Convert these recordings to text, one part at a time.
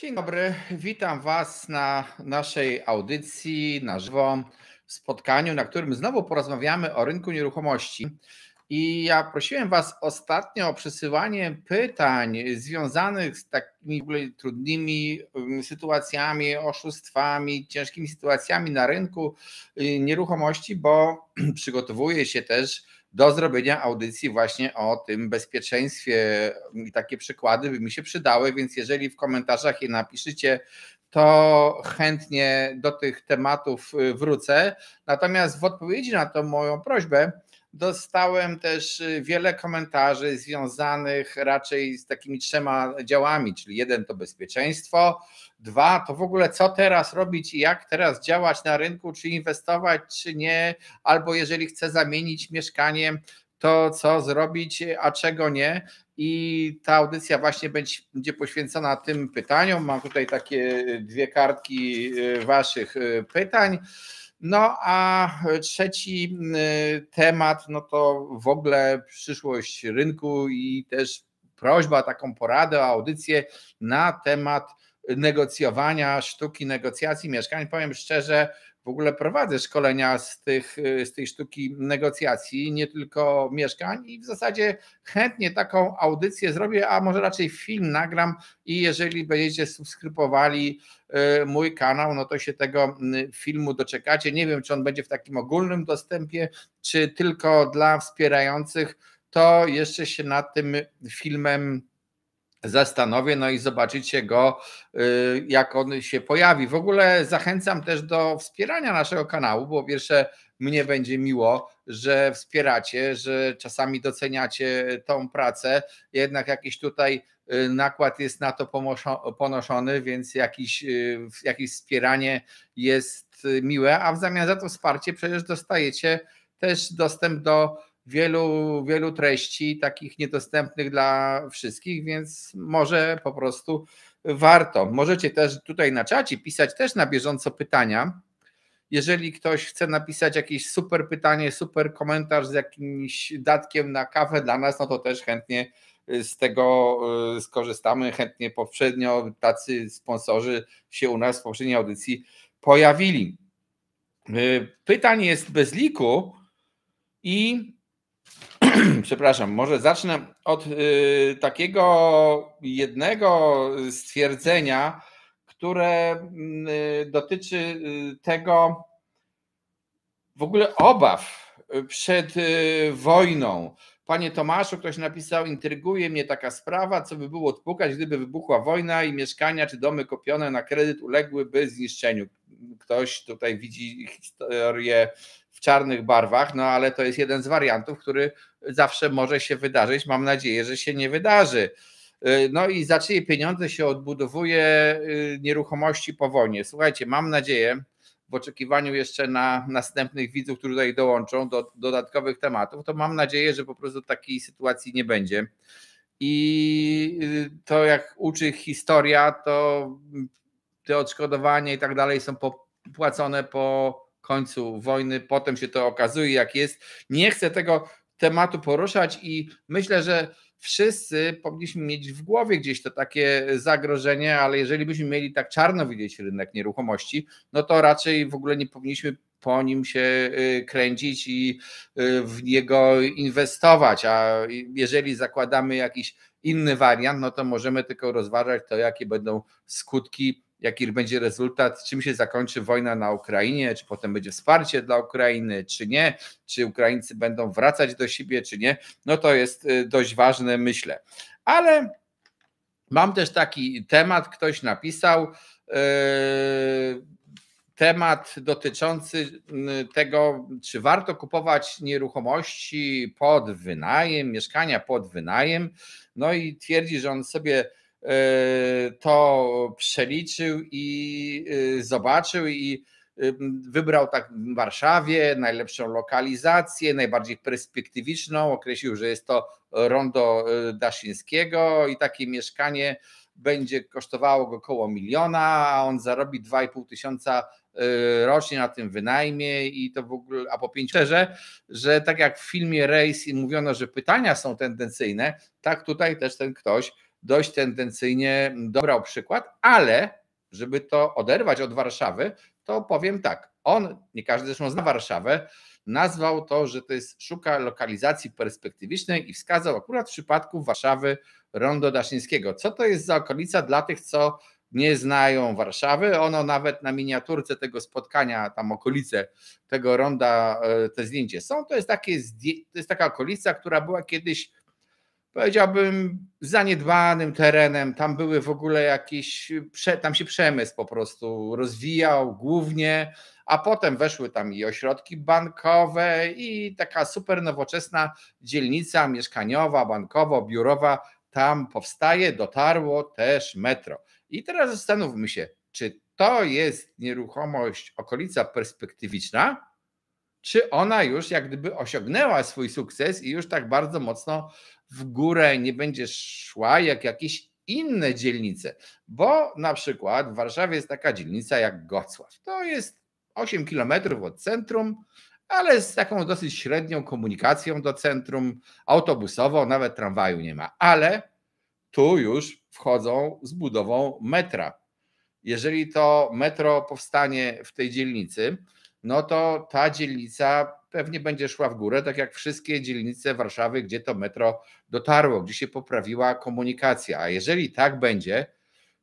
Dzień dobry, witam Was na naszej audycji na żywo, spotkaniu, na którym znowu porozmawiamy o rynku nieruchomości. I ja prosiłem Was ostatnio o przesyłanie pytań związanych z takimi w ogóle trudnymi sytuacjami, oszustwami, ciężkimi sytuacjami na rynku nieruchomości, bo przygotowuję się też do zrobienia audycji właśnie o tym bezpieczeństwie i takie przykłady by mi się przydały, więc jeżeli w komentarzach je napiszecie, to chętnie do tych tematów wrócę. Natomiast w odpowiedzi na tą moją prośbę dostałem też wiele komentarzy związanych raczej z takimi trzema działami, czyli jeden to bezpieczeństwo, dwa to w ogóle co teraz robić i jak teraz działać na rynku, czy inwestować, czy nie, albo jeżeli chcę zamienić mieszkanie, to co zrobić, a czego nie. I ta audycja właśnie będzie poświęcona tym pytaniom. Mam tutaj takie dwie kartki Waszych pytań. No a trzeci temat, no to w ogóle przyszłość rynku i też prośba, taką poradę, audycję na temat negocjowania, sztuki negocjacji mieszkań. Powiem szczerze, w ogóle prowadzę szkolenia z tej sztuki negocjacji, nie tylko mieszkań i w zasadzie chętnie taką audycję zrobię, a może raczej film nagram i jeżeli będziecie subskrybowali mój kanał, no to się tego filmu doczekacie. Nie wiem, czy on będzie w takim ogólnym dostępie, czy tylko dla wspierających, to jeszcze się nad tym filmem zastanowię, no i zobaczycie go, jak on się pojawi. W ogóle zachęcam też do wspierania naszego kanału, bo pierwsze mnie będzie miło, że wspieracie, że czasami doceniacie tą pracę, jednak jakiś tutaj nakład jest na to ponoszony, więc jakieś wspieranie jest miłe, a w zamian za to wsparcie przecież dostajecie też dostęp do wielu treści takich niedostępnych dla wszystkich, więc może po prostu warto. Możecie też tutaj na czacie pisać też na bieżąco pytania. Jeżeli ktoś chce napisać jakieś super pytanie, super komentarz z jakimś datkiem na kawę dla nas, no to też chętnie z tego skorzystamy. Chętnie poprzednio tacy sponsorzy się u nas w poprzedniej audycji pojawili. Pytań jest bez liku i przepraszam, może zacznę od takiego jednego stwierdzenia, które dotyczy tego w ogóle obaw przed wojną. Panie Tomaszu, ktoś napisał, intryguje mnie taka sprawa, co by było odpukać, gdyby wybuchła wojna i mieszkania czy domy kupione na kredyt uległyby zniszczeniu. Ktoś tutaj widzi historię w czarnych barwach, no ale to jest jeden z wariantów, który zawsze może się wydarzyć. Mam nadzieję, że się nie wydarzy. No i za czyje pieniądze się odbudowuje nieruchomości po wojnie? Słuchajcie, mam nadzieję, w oczekiwaniu jeszcze na następnych widzów, którzy tutaj dołączą do dodatkowych tematów, to mam nadzieję, że po prostu takiej sytuacji nie będzie. I to jak uczy historia, to te odszkodowania i tak dalej są płacone po końcu wojny, potem się to okazuje jak jest. Nie chcę tego tematu poruszać i myślę, że wszyscy powinniśmy mieć w głowie gdzieś to takie zagrożenie, ale jeżeli byśmy mieli tak czarno widzieć rynek nieruchomości, no to raczej w ogóle nie powinniśmy po nim się kręcić i w niego inwestować, a jeżeli zakładamy jakiś inny wariant, no to możemy tylko rozważać to, jakie będą skutki, jaki będzie rezultat, czym się zakończy wojna na Ukrainie, czy potem będzie wsparcie dla Ukrainy, czy nie, czy Ukraińcy będą wracać do siebie, czy nie, no to jest dość ważne, myślę. Ale mam też taki temat, ktoś napisał, temat dotyczący tego, czy warto kupować nieruchomości pod wynajem, mieszkania pod wynajem, no i twierdzi, że on sobie to przeliczył i zobaczył i wybrał tak w Warszawie najlepszą lokalizację, najbardziej perspektywiczną, określił, że jest to rondo Daszyńskiego i takie mieszkanie będzie kosztowało go około 1 000 000, a on zarobi 2,5 tysiąca rocznie na tym wynajmie i to w ogóle, a po 5 szczerze, że tak jak w filmie Race mówiono, że pytania są tendencyjne, tak tutaj też ten ktoś dość tendencyjnie dobrał przykład, ale żeby to oderwać od Warszawy, to powiem tak, on, nie każdy zresztą zna Warszawę, nazwał to, że to jest, szuka lokalizacji perspektywicznej i wskazał akurat w przypadku Warszawy Rondo Daszyńskiego. Co to jest za okolica dla tych, co nie znają Warszawy? Ono nawet na miniaturce tego spotkania, tam okolice tego ronda, te zdjęcie są. To jest taka okolica, która była kiedyś, powiedziałbym, zaniedbanym terenem. Tam były w ogóle jakieś, tam się przemysł po prostu rozwijał głównie, a potem weszły tam i ośrodki bankowe i taka super nowoczesna dzielnica mieszkaniowa, bankowo-biurowa tam powstaje, dotarło też metro. I teraz zastanówmy się, czy to jest nieruchomość, okolica perspektywiczna, czy ona już jak gdyby osiągnęła swój sukces i już tak bardzo mocno w górę nie będzie szła jak jakieś inne dzielnice. Bo na przykład w Warszawie jest taka dzielnica jak Gocław. To jest 8 kilometrów od centrum, ale z taką dosyć średnią komunikacją do centrum, autobusową, nawet tramwaju nie ma. Ale tu już wchodzą z budową metra. Jeżeli to metro powstanie w tej dzielnicy, no to ta dzielnica pewnie będzie szła w górę, tak jak wszystkie dzielnice Warszawy, gdzie to metro dotarło, gdzie się poprawiła komunikacja. A jeżeli tak będzie,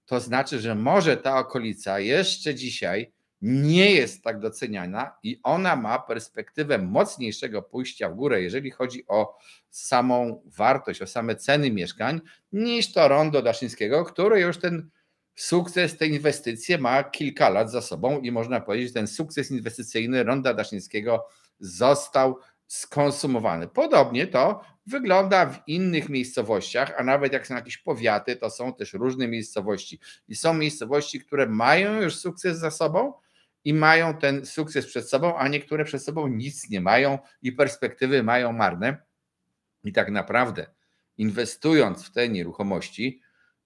to znaczy, że może ta okolica jeszcze dzisiaj nie jest tak doceniana i ona ma perspektywę mocniejszego pójścia w górę, jeżeli chodzi o samą wartość, o same ceny mieszkań, niż to Rondo Daszyńskiego, które już ten sukces, te inwestycje ma kilka lat za sobą i można powiedzieć, że ten sukces inwestycyjny Ronda Daszyńskiego został skonsumowany. Podobnie to wygląda w innych miejscowościach, a nawet jak są jakieś powiaty, to są też różne miejscowości. I są miejscowości, które mają już sukces za sobą i mają ten sukces przed sobą, a niektóre przed sobą nic nie mają i perspektywy mają marne. I tak naprawdę inwestując w te nieruchomości,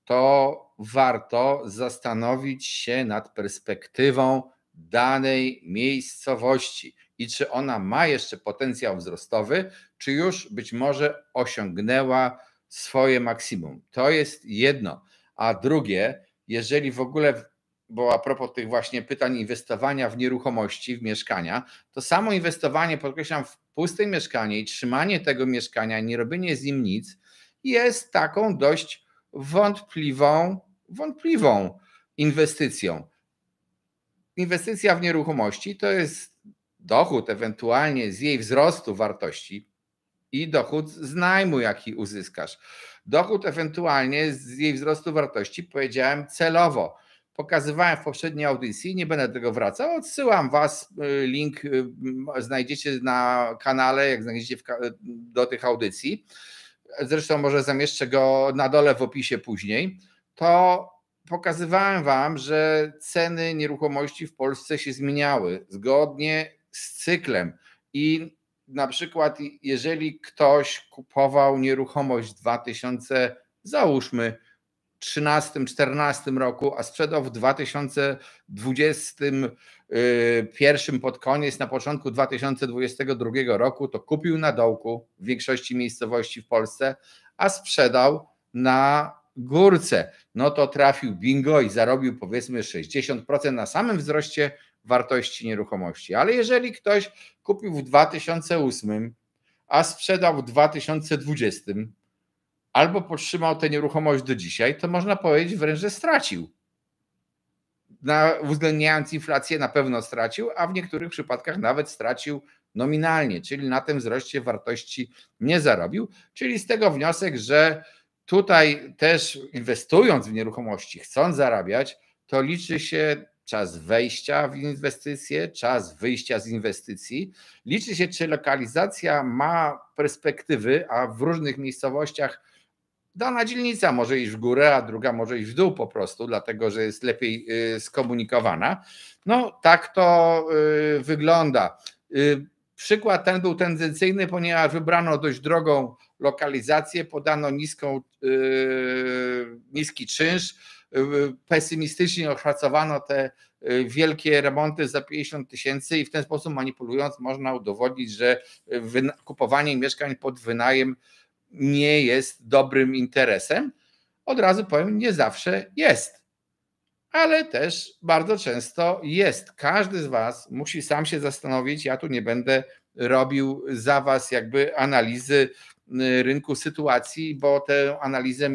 to warto zastanowić się nad perspektywą danej miejscowości i czy ona ma jeszcze potencjał wzrostowy, czy już być może osiągnęła swoje maksimum. To jest jedno. A drugie, jeżeli w ogóle, bo a propos tych właśnie pytań inwestowania w nieruchomości, w mieszkania, to samo inwestowanie, podkreślam, w puste mieszkanie i trzymanie tego mieszkania, nie robienie z nim nic, jest taką dość wątpliwą inwestycją. Inwestycja w nieruchomości to jest dochód ewentualnie z jej wzrostu wartości i dochód z najmu, jaki uzyskasz. Dochód ewentualnie z jej wzrostu wartości, powiedziałem celowo. Pokazywałem w poprzedniej audycji, nie będę do tego wracał, odsyłam Was, link znajdziecie na kanale, jak znajdziecie do tych audycji. Zresztą może zamieszczę go na dole w opisie później, to pokazywałem Wam, że ceny nieruchomości w Polsce się zmieniały zgodnie z cyklem i na przykład jeżeli ktoś kupował nieruchomość w 2013-14 roku, a sprzedał w 2021 pod koniec, na początku 2022 roku, to kupił na dołku w większości miejscowości w Polsce, a sprzedał na górce. No to trafił bingo i zarobił powiedzmy 60% na samym wzroście wartości nieruchomości. Ale jeżeli ktoś kupił w 2008, a sprzedał w 2020, albo podtrzymał tę nieruchomość do dzisiaj, to można powiedzieć wręcz, że stracił. Uwzględniając inflację, na pewno stracił, a w niektórych przypadkach nawet stracił nominalnie, czyli na tym wzroście wartości nie zarobił. Czyli z tego wniosek, że tutaj też inwestując w nieruchomości, chcąc zarabiać, to liczy się czas wejścia w inwestycje, czas wyjścia z inwestycji. Liczy się, czy lokalizacja ma perspektywy, a w różnych miejscowościach dana dzielnica może iść w górę, a druga może iść w dół po prostu, dlatego że jest lepiej skomunikowana. No tak to wygląda. Przykład ten był tendencyjny, ponieważ wybrano dość drogą lokalizację, podano niski czynsz, pesymistycznie oszacowano te wielkie remonty za 50 000 i w ten sposób manipulując można udowodnić, że kupowanie mieszkań pod wynajem nie jest dobrym interesem, Od razu powiem, nie zawsze jest, ale też bardzo często jest. Każdy z Was musi sam się zastanowić, ja tu nie będę robił za Was jakby analizy rynku, sytuacji, bo tę analizę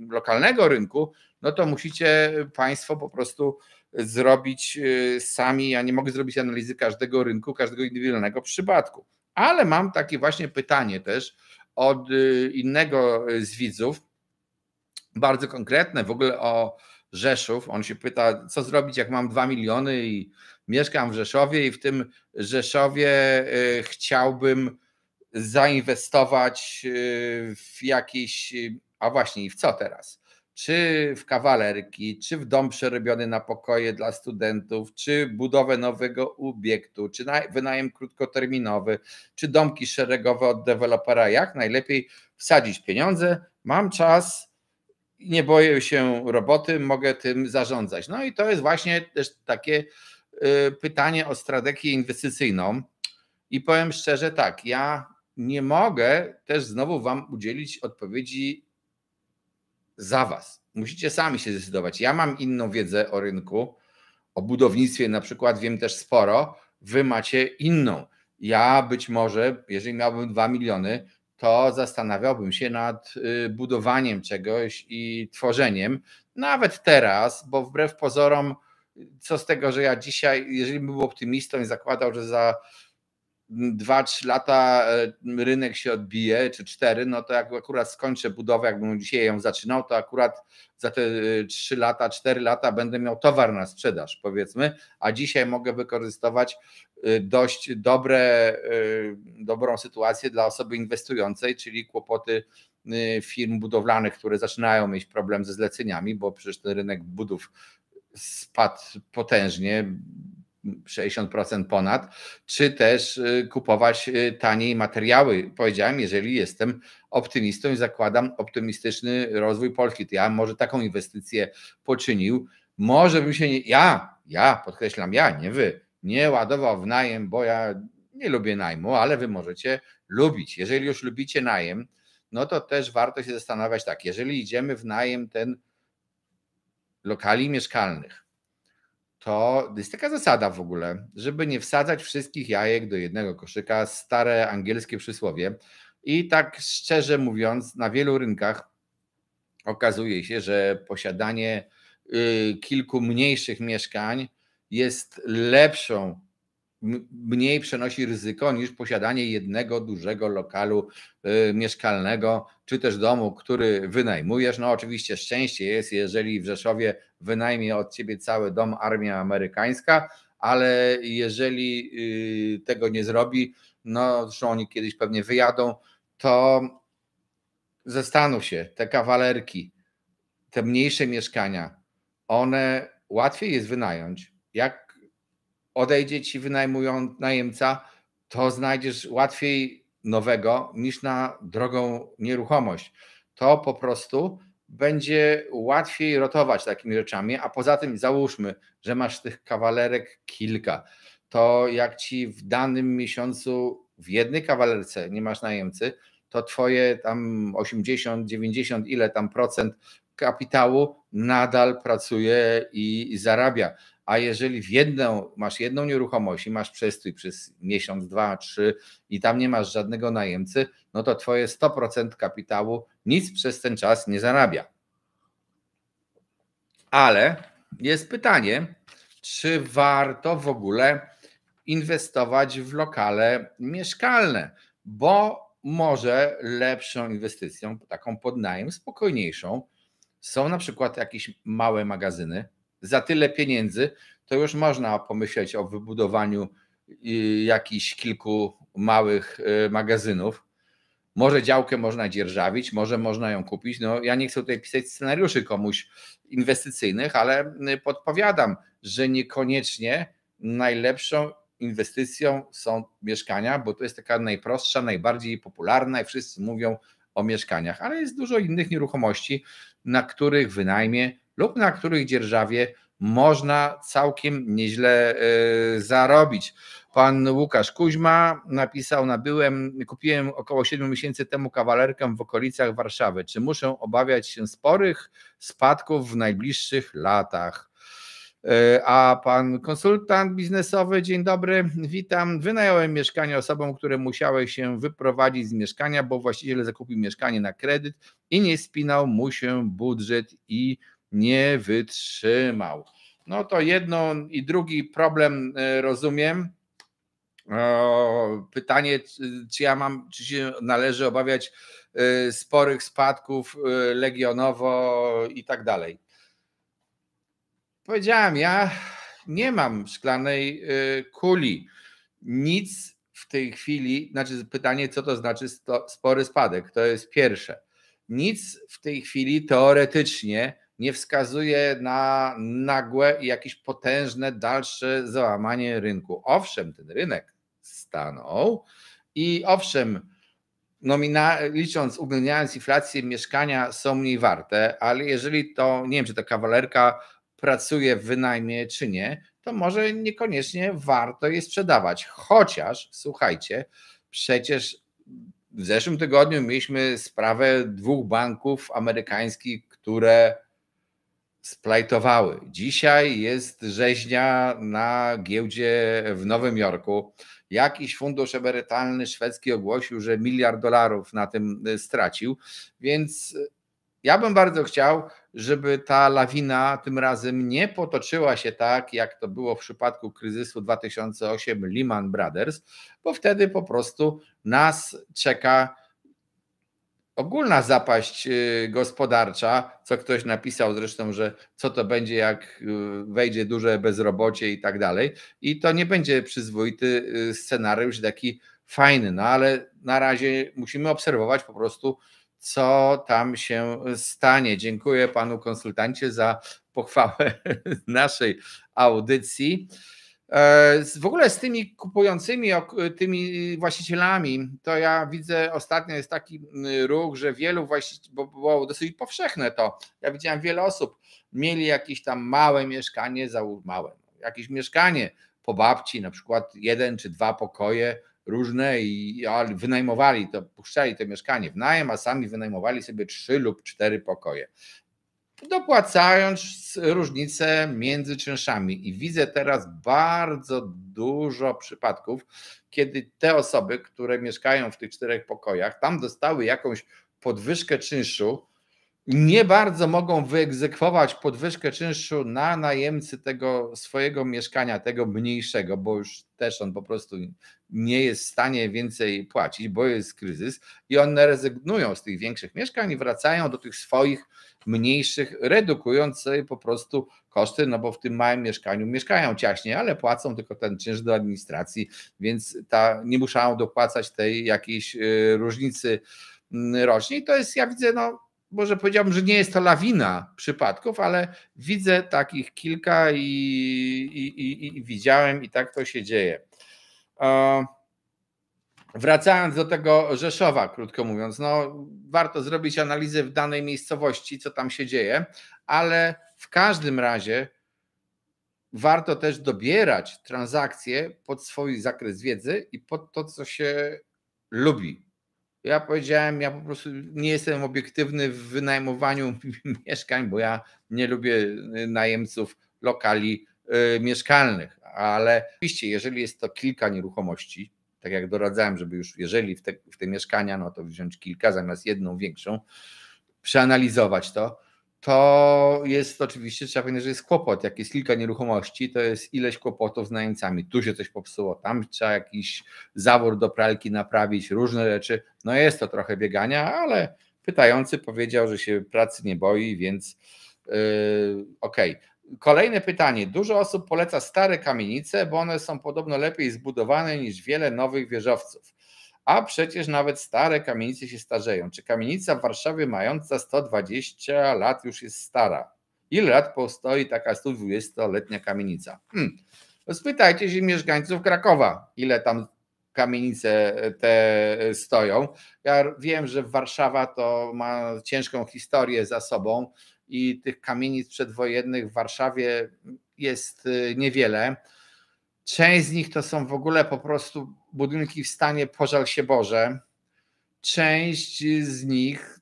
lokalnego rynku, no to musicie Państwo po prostu zrobić sami. Ja nie mogę zrobić analizy każdego rynku, każdego indywidualnego przypadku. Ale mam takie właśnie pytanie też od innego z widzów, bardzo konkretne, w ogóle o Rzeszów. On się pyta, co zrobić, jak mam 2 miliony i mieszkam w Rzeszowie i w tym Rzeszowie chciałbym zainwestować w jakieś, a właśnie, i w co teraz? Czy w kawalerki, czy w dom przerobiony na pokoje dla studentów, czy budowę nowego obiektu, czy wynajem krótkoterminowy, czy domki szeregowe od dewelopera. Jak najlepiej wsadzić pieniądze? Mam czas, nie boję się roboty, mogę tym zarządzać. No i to jest właśnie też takie pytanie o strategię inwestycyjną. I powiem szczerze tak, ja nie mogę też znowu Wam udzielić odpowiedzi za Was. Musicie sami się zdecydować. Ja mam inną wiedzę o rynku, o budownictwie na przykład wiem też sporo, Wy macie inną. Ja być może, jeżeli miałbym 2 miliony, to zastanawiałbym się nad budowaniem czegoś i tworzeniem. Nawet teraz, bo wbrew pozorom, co z tego, że ja dzisiaj, jeżeli bym był optymistą i zakładał, że za 2-3 lata rynek się odbije, czy 4, no to jak akurat skończę budowę, jakbym dzisiaj ją zaczynał, to akurat za te 3 lata, 4 lata będę miał towar na sprzedaż, powiedzmy, a dzisiaj mogę wykorzystywać dość dobrą sytuację dla osoby inwestującej, czyli kłopoty firm budowlanych, które zaczynają mieć problem ze zleceniami, bo przecież ten rynek budów spadł potężnie, 60% ponad, czy też kupować taniej materiały. Powiedziałem, jeżeli jestem optymistą i zakładam optymistyczny rozwój Polski, to ja może taką inwestycję poczynił. Może bym się ja podkreślam, nie wy, nie ładował w najem, bo ja nie lubię najmu, ale wy możecie lubić. Jeżeli już lubicie najem, no to też warto się zastanawiać tak, jeżeli idziemy w najem ten lokali mieszkalnych, to jest taka zasada w ogóle, żeby nie wsadzać wszystkich jajek do jednego koszyka, stare angielskie przysłowie. I tak szczerze mówiąc, na wielu rynkach okazuje się, że posiadanie kilku mniejszych mieszkań jest lepszą, mniej przenosi ryzyko niż posiadanie jednego dużego lokalu mieszkalnego, czy też domu, który wynajmujesz. No oczywiście szczęście jest, jeżeli w Rzeszowie wynajmie od ciebie cały dom armia amerykańska, ale jeżeli tego nie zrobi, no zresztą oni kiedyś pewnie wyjadą, to zastanów się, te kawalerki, te mniejsze mieszkania, one łatwiej jest wynająć. Jak odejdzie ci wynajmują najemca, to znajdziesz łatwiej nowego niż na drogą nieruchomość. To po prostu będzie łatwiej rotować takimi rzeczami, a poza tym załóżmy, że masz tych kawalerek kilka, to jak ci w danym miesiącu w jednej kawalerce nie masz najemcy, to twoje tam 80, 90, ile tam procent kapitału nadal pracuje i zarabia. A jeżeli masz jedną nieruchomość i masz przestój przez miesiąc, 2, 3 i tam nie masz żadnego najemcy, no to twoje 100% kapitału nic przez ten czas nie zarabia. Ale jest pytanie, czy warto w ogóle inwestować w lokale mieszkalne, bo może lepszą inwestycją, taką pod najem, spokojniejszą, są na przykład jakieś małe magazyny. Za tyle pieniędzy to już można pomyśleć o wybudowaniu jakichś kilku małych magazynów. Może działkę można dzierżawić, może można ją kupić. No, ja nie chcę tutaj pisać scenariuszy komuś inwestycyjnych, ale podpowiadam, że niekoniecznie najlepszą inwestycją są mieszkania, bo to jest taka najprostsza, najbardziej popularna i wszyscy mówią o mieszkaniach, ale jest dużo innych nieruchomości, na których wynajmie lub na których dzierżawie można całkiem nieźle zarobić. Pan Łukasz Kuźma napisał, kupiłem około 7 miesięcy temu kawalerkę w okolicach Warszawy. Czy muszę obawiać się sporych spadków w najbliższych latach? A pan konsultant biznesowy, dzień dobry, witam. Wynająłem mieszkanie osobom, które musiały się wyprowadzić z mieszkania, bo właściciel zakupił mieszkanie na kredyt i nie spinał mu się budżet i nie wytrzymał. No to jedno i drugi problem rozumiem. Pytanie, czy się należy obawiać sporych spadków legionowo i tak dalej. Powiedziałem, ja nie mam szklanej kuli. Nic w tej chwili, znaczy pytanie, co to znaczy spory spadek, to jest pierwsze. Nic w tej chwili teoretycznie nie wskazuje na nagłe i jakieś potężne dalsze załamanie rynku. Owszem, ten rynek stanął i owszem, uwzględniając inflację, mieszkania są mniej warte, ale jeżeli to, nie wiem, czy ta kawalerka pracuje w wynajmie, czy nie, to może niekoniecznie warto je sprzedawać. Chociaż, słuchajcie, przecież w zeszłym tygodniu mieliśmy sprawę 2 banków amerykańskich, które splajtowały. Dzisiaj jest rzeźnia na giełdzie w Nowym Jorku. Jakiś fundusz emerytalny szwedzki ogłosił, że $1 miliard na tym stracił, więc ja bym bardzo chciał, żeby ta lawina tym razem nie potoczyła się tak, jak to było w przypadku kryzysu 2008 Lehman Brothers, bo wtedy po prostu nas czeka ogólna zapaść gospodarcza, co ktoś napisał zresztą, że co to będzie, jak wejdzie duże bezrobocie i tak dalej. I to nie będzie przyzwoity scenariusz, taki fajny, no ale na razie musimy obserwować po prostu, co tam się stanie. Dziękuję panu konsultancie za pochwałę naszej audycji. W ogóle z tymi kupującymi, tymi właścicielami, to ja widzę, ostatnio jest taki ruch, że wielu właścicieli, bo było dosyć powszechne to, ja widziałem wiele osób, mieli jakieś tam małe mieszkanie, jakieś mieszkanie po babci, na przykład 1 czy 2 pokoje różne i wynajmowali to, puszczali to mieszkanie w najem, a sami wynajmowali sobie 3 lub 4 pokoje, dopłacając różnicę między czynszami. I widzę teraz bardzo dużo przypadków, kiedy te osoby, które mieszkają w tych 4 pokojach, tam dostały jakąś podwyżkę czynszu, nie bardzo mogą wyegzekwować podwyżkę czynszu na najemcy tego swojego mieszkania, tego mniejszego, bo już też on po prostu nie jest w stanie więcej płacić, bo jest kryzys i one rezygnują z tych większych mieszkań i wracają do tych swoich mniejszych, redukując sobie po prostu koszty, no bo w tym małym mieszkaniu mieszkają ciaśnie, ale płacą tylko ten czynsz do administracji, więc nie muszą dopłacać tej jakiejś różnicy rocznie. I to jest, ja widzę, może powiedziałbym, że nie jest to lawina przypadków, ale widzę takich kilka i widziałem i tak to się dzieje. Wracając do tego Rzeszowa, krótko mówiąc, warto zrobić analizę w danej miejscowości, co tam się dzieje, ale w każdym razie warto też dobierać transakcje pod swój zakres wiedzy i pod to, co się lubi. Ja powiedziałem, ja po prostu nie jestem obiektywny w wynajmowaniu mieszkań, bo ja nie lubię najemców lokali mieszkalnych, ale oczywiście, jeżeli jest to kilka nieruchomości, tak jak doradzałem, żeby już jeżeli w te mieszkania, no to wziąć kilka zamiast jedną większą, przeanalizować to jest oczywiście, trzeba powiedzieć, że jest kłopot. Jak jest kilka nieruchomości, to jest ileś kłopotów z najemcami. Tu się coś popsuło, tam trzeba jakiś zawór do pralki naprawić, różne rzeczy. No jest to trochę biegania, ale pytający powiedział, że się pracy nie boi, więc okej. Kolejne pytanie. Dużo osób poleca stare kamienice, bo one są podobno lepiej zbudowane niż wiele nowych wieżowców. A przecież nawet stare kamienice się starzeją. Czy kamienica w Warszawie mająca 120 lat już jest stara? Ile lat postoi taka 120-letnia kamienica? Spytajcie się mieszkańców Krakowa, ile tam kamienice te stoją. Ja wiem, że Warszawa to ma ciężką historię za sobą i tych kamienic przedwojennych w Warszawie jest niewiele. Część z nich to są w ogóle po prostu budynki w stanie pożal się Boże. Część z nich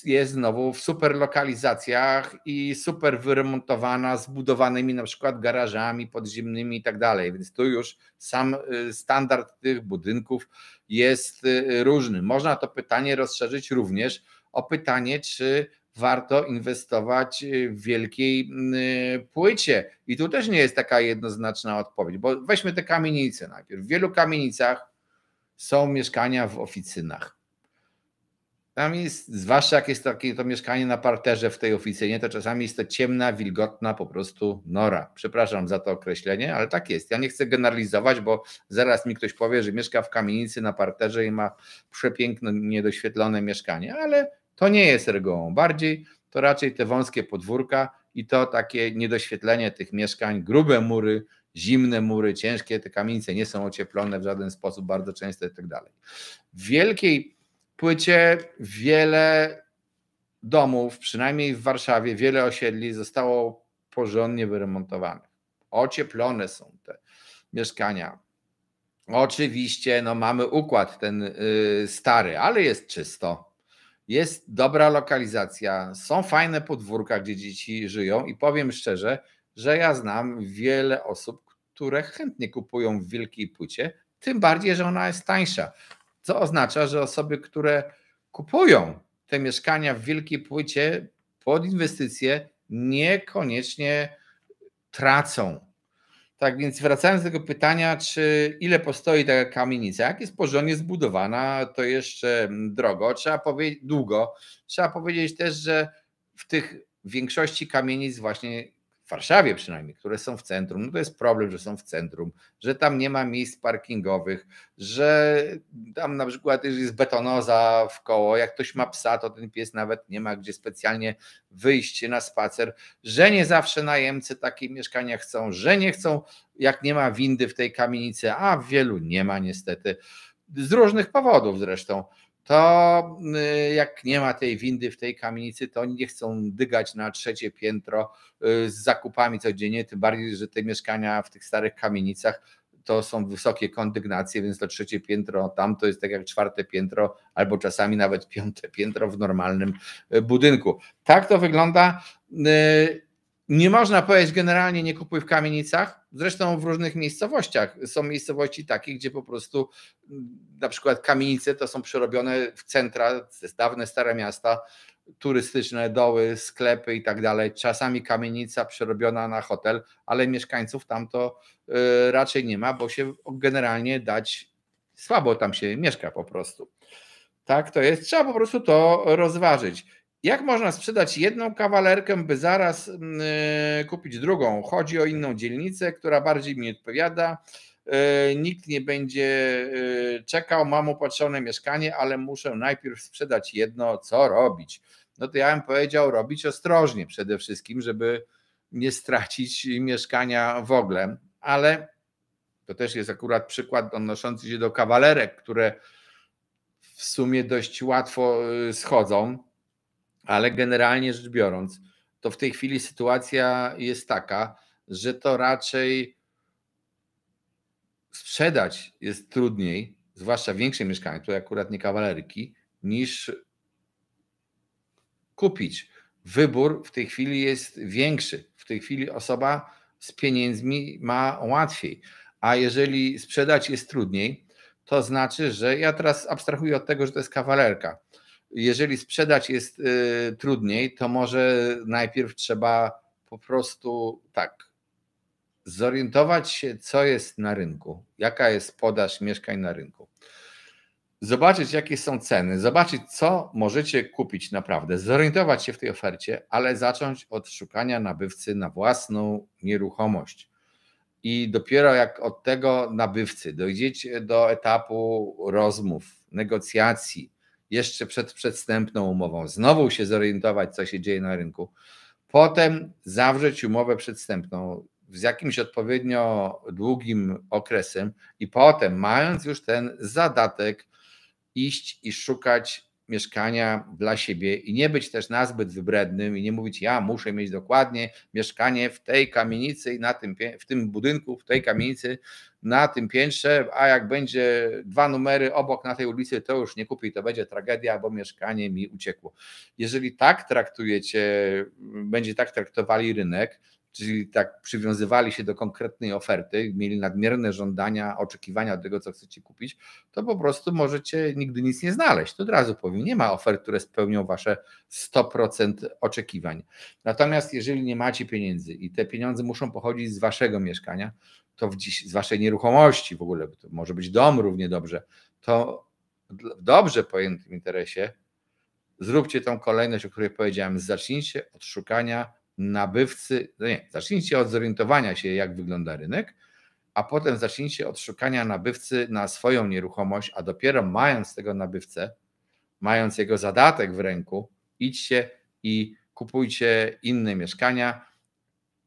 jest znowu w super lokalizacjach i super wyremontowana, zbudowanymi na przykład garażami podziemnymi i tak dalej. Więc tu już sam standard tych budynków jest różny. Można to pytanie rozszerzyć również o pytanie, czy warto inwestować w wielkiej płycie. I tu też nie jest taka jednoznaczna odpowiedź, bo weźmy te kamienice najpierw. W wielu kamienicach są mieszkania w oficynach. Tam jest, zwłaszcza jak jest takie to mieszkanie na parterze w tej oficynie, to czasami jest to ciemna, wilgotna po prostu nora. Przepraszam za to określenie, ale tak jest. Ja nie chcę generalizować, bo zaraz mi ktoś powie, że mieszka w kamienicy na parterze i ma przepiękne, niedoświetlone mieszkanie, ale to nie jest regułą. Bardziej to raczej te wąskie podwórka i to takie niedoświetlenie tych mieszkań, grube mury, zimne mury, ciężkie, te kamienice nie są ocieplone w żaden sposób, bardzo często i tak dalej. W wielkiej płycie wiele domów, przynajmniej w Warszawie, wiele osiedli zostało porządnie wyremontowanych. Ocieplone są te mieszkania. Oczywiście mamy układ ten stary, ale jest czysto. Jest dobra lokalizacja, są fajne podwórka, gdzie dzieci żyją i powiem szczerze, że ja znam wiele osób, które chętnie kupują w wielkiej płycie, tym bardziej, że ona jest tańsza. Co oznacza, że osoby, które kupują te mieszkania w wielkiej płycie pod inwestycje, niekoniecznie tracą. Tak więc wracając do tego pytania, ile postoi taka kamienica, jak jest porządnie zbudowana, to jeszcze drogo. Trzeba powiedzieć też, że w tych większości kamienic właśnie w Warszawie przynajmniej, które są w centrum, to jest problem, że są w centrum, że tam nie ma miejsc parkingowych, że tam na przykład jest betonoza w koło, jak ktoś ma psa, to ten pies nawet nie ma gdzie specjalnie wyjść na spacer, że nie zawsze najemcy takie mieszkania chcą, że nie chcą, jak nie ma windy w tej kamienicy, a wielu nie ma niestety, z różnych powodów zresztą, to jak nie ma tej windy w tej kamienicy, to oni nie chcą dygać na 3. piętro z zakupami codziennie, tym bardziej, że te mieszkania w tych starych kamienicach to są wysokie kondygnacje, więc to 3. piętro tam to jest tak jak 4. piętro albo czasami nawet 5. piętro w normalnym budynku. Tak to wygląda. Nie można powiedzieć generalnie nie kupuj w kamienicach, zresztą w różnych miejscowościach. Są miejscowości takie, gdzie po prostu na przykład kamienice to są przerobione w centra, dawne stare miasta, turystyczne, doły, sklepy i tak dalej. Czasami kamienica przerobiona na hotel, ale mieszkańców tam to raczej nie ma, bo się generalnie słabo tam się mieszka po prostu. Tak to jest, trzeba po prostu to rozważyć. Jak można sprzedać jedną kawalerkę, by zaraz kupić drugą? Chodzi o inną dzielnicę, która bardziej mi odpowiada. Nikt nie będzie czekał, mam opatrzone mieszkanie, ale muszę najpierw sprzedać jedno, co robić? No to ja bym powiedział, robić ostrożnie przede wszystkim, żeby nie stracić mieszkania w ogóle, ale to też jest akurat przykład odnoszący się do kawalerek, które w sumie dość łatwo schodzą, ale generalnie rzecz biorąc, to w tej chwili sytuacja jest taka, że to raczej sprzedać jest trudniej, zwłaszcza większe mieszkania, to akurat nie kawalerki, niż kupić. Wybór w tej chwili jest większy. W tej chwili osoba z pieniędzmi ma łatwiej, a jeżeli sprzedać jest trudniej, to znaczy, że ja teraz abstrahuję od tego, że to jest kawalerka. Jeżeli sprzedać jest trudniej, to może najpierw trzeba po prostu zorientować się, co jest na rynku, jaka jest podaż mieszkań na rynku. Zobaczyć, jakie są ceny, zobaczyć, co możecie kupić naprawdę, zorientować się w tej ofercie, ale zacząć od szukania nabywcy na własną nieruchomość. I dopiero jak od tego nabywcy dojdziecie do etapu rozmów, negocjacji, jeszcze przed przedwstępną umową, znowu się zorientować, co się dzieje na rynku, potem zawrzeć umowę przedwstępną z jakimś odpowiednio długim okresem i potem, mając już ten zadatek, iść i szukać mieszkania dla siebie i nie być też nazbyt wybrednym i nie mówić, ja muszę mieć dokładnie mieszkanie w tej kamienicy i w tym budynku, w tej kamienicy, na tym piętrze, a jak będzie 2 numery obok na tej ulicy, to już nie kupię, to będzie tragedia, bo mieszkanie mi uciekło. Jeżeli tak traktujecie, będzie tak traktowali rynek, czyli tak przywiązywali się do konkretnej oferty, mieli nadmierne żądania, oczekiwania od tego, co chcecie kupić, to po prostu możecie nigdy nic nie znaleźć. To od razu powiem, nie ma ofert, które spełnią wasze 100% oczekiwań. Natomiast jeżeli nie macie pieniędzy i te pieniądze muszą pochodzić z waszego mieszkania, to z waszej nieruchomości w ogóle, to może być dom równie dobrze, to w dobrze pojętym interesie zróbcie tą kolejność, o której powiedziałem, zacznijcie od szukania nabywcy, zacznijcie od zorientowania się, jak wygląda rynek, a potem zacznijcie od szukania nabywcy na swoją nieruchomość, a dopiero mając tego nabywcę, mając jego zadatek w ręku, idźcie i kupujcie inne mieszkania.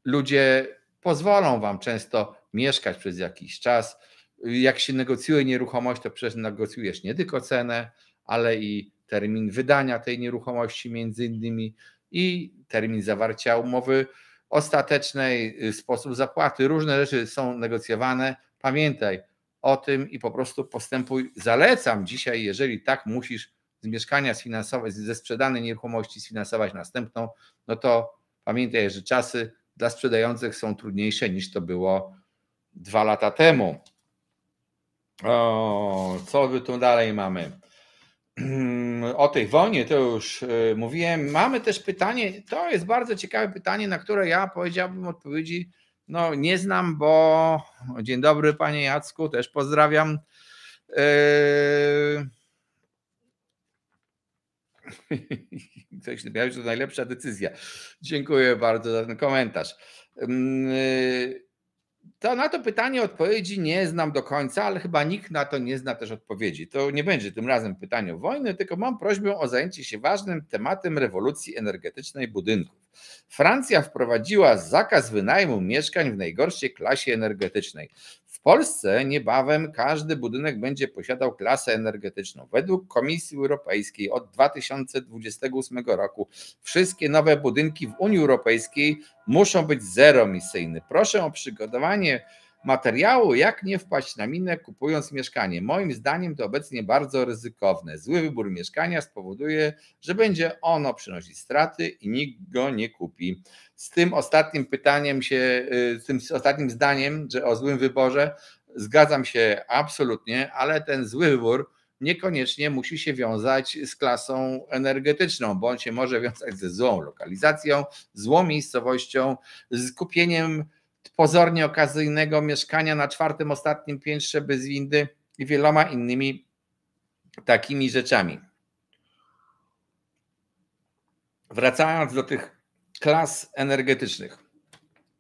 Ludzie pozwolą wam często mieszkać przez jakiś czas. Jak się negocjuje nieruchomość, to przecież negocjujesz nie tylko cenę, ale i termin wydania tej nieruchomości między innymi i termin zawarcia umowy ostatecznej, sposób zapłaty. Różne rzeczy są negocjowane. Pamiętaj o tym i po prostu postępuj. Zalecam dzisiaj, jeżeli tak musisz z mieszkania sfinansować, ze sprzedanej nieruchomości sfinansować następną, no to pamiętaj, że czasy dla sprzedających są trudniejsze niż to było 2 lata temu. O, co my tu dalej mamy? O tej wojnie to już mówiłem. Mamy też pytanie, to jest bardzo ciekawe pytanie, na które ja powiedziałbym odpowiedzi, no nie znam, bo dzień dobry panie Jacku, też pozdrawiam. Ktoś napisał, że to najlepsza decyzja. Dziękuję bardzo za ten komentarz. To na to pytanie odpowiedzi nie znam do końca, ale chyba nikt na to nie zna też odpowiedzi. To nie będzie tym razem pytanie o wojnę, tylko mam prośbę o zajęcie się ważnym tematem rewolucji energetycznej budynków. Francja wprowadziła zakaz wynajmu mieszkań w najgorszej klasie energetycznej. W Polsce niebawem każdy budynek będzie posiadał klasę energetyczną. Według Komisji Europejskiej od 2028 roku wszystkie nowe budynki w Unii Europejskiej muszą być zeroemisyjne. Proszę o przygotowanie materiału, jak nie wpaść na minę kupując mieszkanie. Moim zdaniem to obecnie bardzo ryzykowne. Zły wybór mieszkania spowoduje, że będzie ono przynosić straty i nikt go nie kupi. Z tym ostatnim pytaniem z tym ostatnim zdaniem, że o złym wyborze, zgadzam się absolutnie, ale ten zły wybór niekoniecznie musi się wiązać z klasą energetyczną, bo on się może wiązać ze złą lokalizacją, złą miejscowością, z kupieniem pozornie okazyjnego mieszkania na 4. ostatnim piętrze bez windy i wieloma innymi takimi rzeczami. Wracając do tych klas energetycznych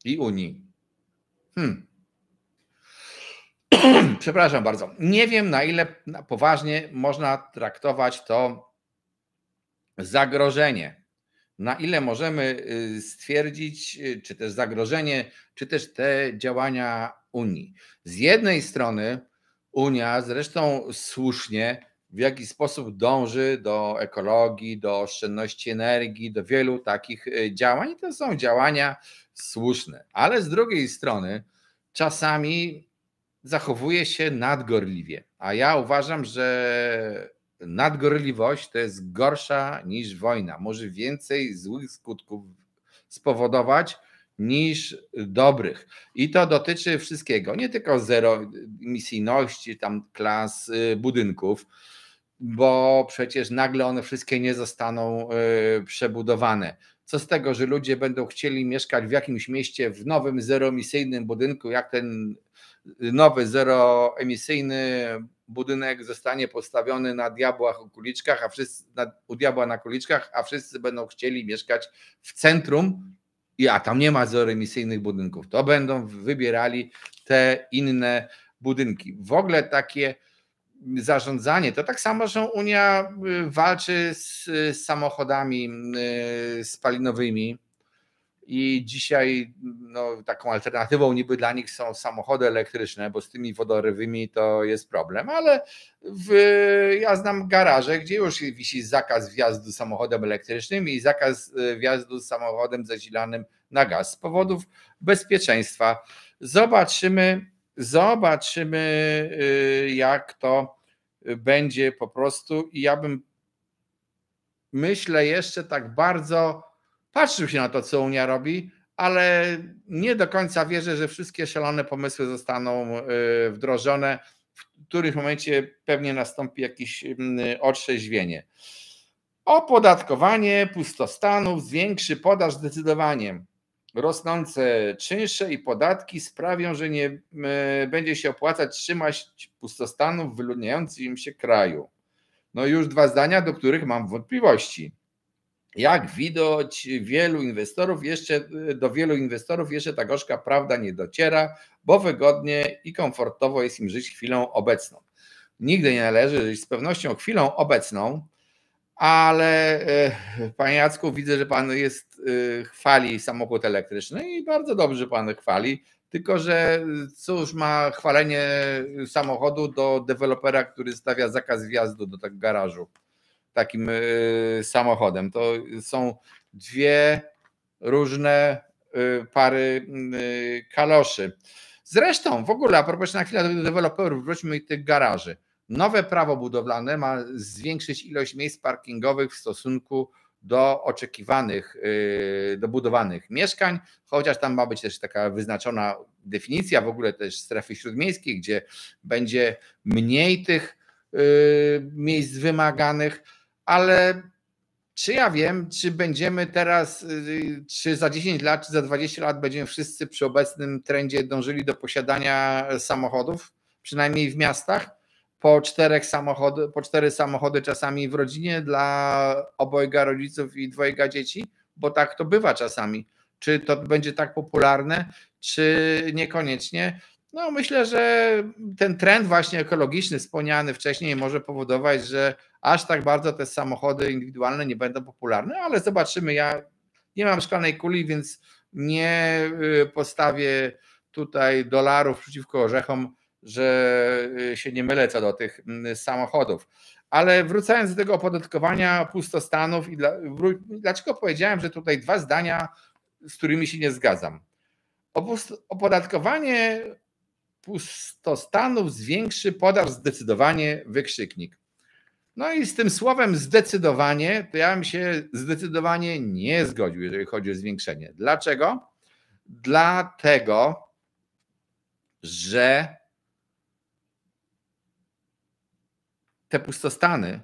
i Unii. Przepraszam bardzo. Nie wiem, na ile poważnie można traktować to zagrożenie. Na ile możemy stwierdzić, czy też zagrożenie, czy też te działania Unii. Z jednej strony Unia zresztą słusznie w jakiś sposób dąży do ekologii, do oszczędności energii, do wielu takich działań. To są działania słuszne, ale z drugiej strony czasami zachowuje się nadgorliwie, a ja uważam, że nadgorliwość to jest gorsza niż wojna. Może więcej złych skutków spowodować niż dobrych. I to dotyczy wszystkiego, nie tylko zeroemisyjności, tam klas budynków, bo przecież nagle one wszystkie nie zostaną przebudowane. Co z tego, że ludzie będą chcieli mieszkać w jakimś mieście w nowym zeroemisyjnym budynku, jak ten nowy zeroemisyjny budynek zostanie postawiony na diabłach u kuliczkach, u diabła na kuliczkach, a wszyscy będą chcieli mieszkać w centrum, a tam nie ma zeroemisyjnych budynków. To będą wybierali te inne budynki. W ogóle takie zarządzanie, to tak samo, że Unia walczy z samochodami spalinowymi i dzisiaj taką alternatywą niby dla nich są samochody elektryczne, bo z tymi wodorowymi to jest problem, ale ja znam garaże, gdzie już wisi zakaz wjazdu samochodem elektrycznym i zakaz wjazdu samochodem zasilanym na gaz z powodów bezpieczeństwa. Zobaczymy, jak to będzie po prostu i ja bym, myślę, jeszcze tak bardzo patrzył się na to, co Unia robi, ale nie do końca wierzę, że wszystkie szalone pomysły zostaną wdrożone. W którymś momencie pewnie nastąpi jakieś otrzeźwienie. Opodatkowanie pustostanów zwiększy podaż zdecydowanie. Rosnące czynsze i podatki sprawią, że nie będzie się opłacać trzymać pustostanów w wyludniającym się kraju. No już dwa zdania, do których mam wątpliwości. Jak widać, do wielu inwestorów jeszcze ta gorzka prawda nie dociera, bo wygodnie i komfortowo jest im żyć chwilą obecną. Nigdy nie należy żyć z pewnością chwilą obecną, ale panie Jacku, widzę, że pan chwali samochód elektryczny i bardzo dobrze pan chwali, tylko że cóż ma chwalenie samochodu do dewelopera, który stawia zakaz wjazdu do tego garażu takim samochodem. To są dwie różne pary kaloszy. Zresztą w ogóle, a propos na chwilę do deweloperów, wróćmy do tych garaży. Nowe prawo budowlane ma zwiększyć ilość miejsc parkingowych w stosunku do oczekiwanych, do budowanych mieszkań, chociaż tam ma być też taka wyznaczona definicja, w ogóle też strefy śródmiejskiej, gdzie będzie mniej tych miejsc wymaganych, ale czy ja wiem, czy będziemy teraz, czy za 10 lat, czy za 20 lat będziemy wszyscy przy obecnym trendzie dążyli do posiadania samochodów, przynajmniej w miastach, po 4 samochody czasami w rodzinie dla obojga rodziców i dwojga dzieci, bo tak to bywa czasami. Czy to będzie tak popularne, czy niekoniecznie? No myślę, że ten trend właśnie ekologiczny wspomniany wcześniej może powodować, że aż tak bardzo te samochody indywidualne nie będą popularne, ale zobaczymy. Ja nie mam szklanej kuli, więc nie postawię tutaj dolarów przeciwko orzechom, że się nie mylę co do tych samochodów. Ale wracając do tego opodatkowania pustostanów i dlaczego powiedziałem, że tutaj dwa zdania, z którymi się nie zgadzam. Opodatkowanie pustostanów zwiększy podaż zdecydowanie, wykrzyknik. No i z tym słowem zdecydowanie, to ja bym się zdecydowanie nie zgodził, jeżeli chodzi o zwiększenie. Dlaczego? Dlatego, że te pustostany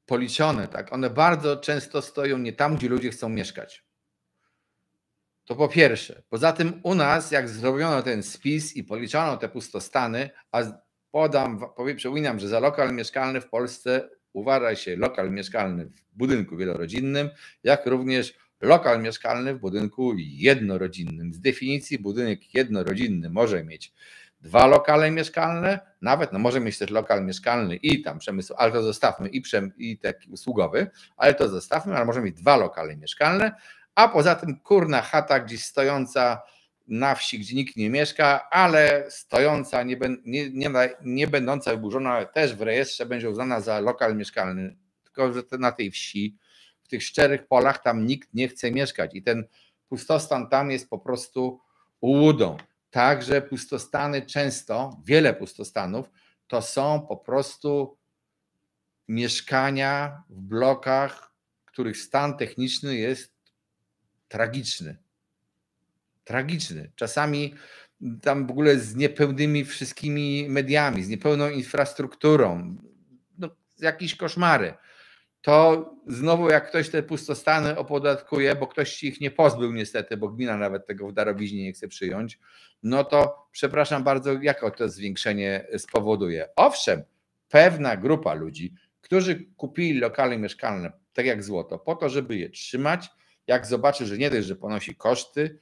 policzone, tak, one bardzo często stoją nie tam, gdzie ludzie chcą mieszkać. To po pierwsze. Poza tym u nas, jak zrobiono ten spis i policzono te pustostany, a przypominam, że za lokal mieszkalny w Polsce uważa się lokal mieszkalny w budynku wielorodzinnym, jak również lokal mieszkalny w budynku jednorodzinnym. Z definicji budynek jednorodzinny może mieć 2 lokale mieszkalne, nawet może mieć też lokal mieszkalny i tam przemysł, ale to zostawmy, i taki usługowy, ale to zostawmy, ale może mieć 2 lokale mieszkalne, a poza tym kurna chata gdzieś stojąca na wsi, gdzie nikt nie mieszka, ale stojąca, nie będąca wyburzona, też w rejestrze będzie uznana za lokal mieszkalny, tylko że na tej wsi, w tych szczerych polach tam nikt nie chce mieszkać i ten pustostan tam jest po prostu ułudą. Także pustostany często, wiele pustostanów, to są po prostu mieszkania w blokach, których stan techniczny jest tragiczny. Tragiczny. Czasami tam w ogóle z niepełnymi wszystkimi mediami, z niepełną infrastrukturą. No, jakieś koszmary. To znowu jak ktoś te pustostany opodatkuje, bo ktoś się ich nie pozbył niestety, bo gmina nawet tego w darowiźnie nie chce przyjąć, no to przepraszam bardzo, jakie to zwiększenie spowoduje. Owszem, pewna grupa ludzi, którzy kupili lokale mieszkalne, tak jak złoto, po to, żeby je trzymać, jak zobaczy, że nie dość, że ponosi koszty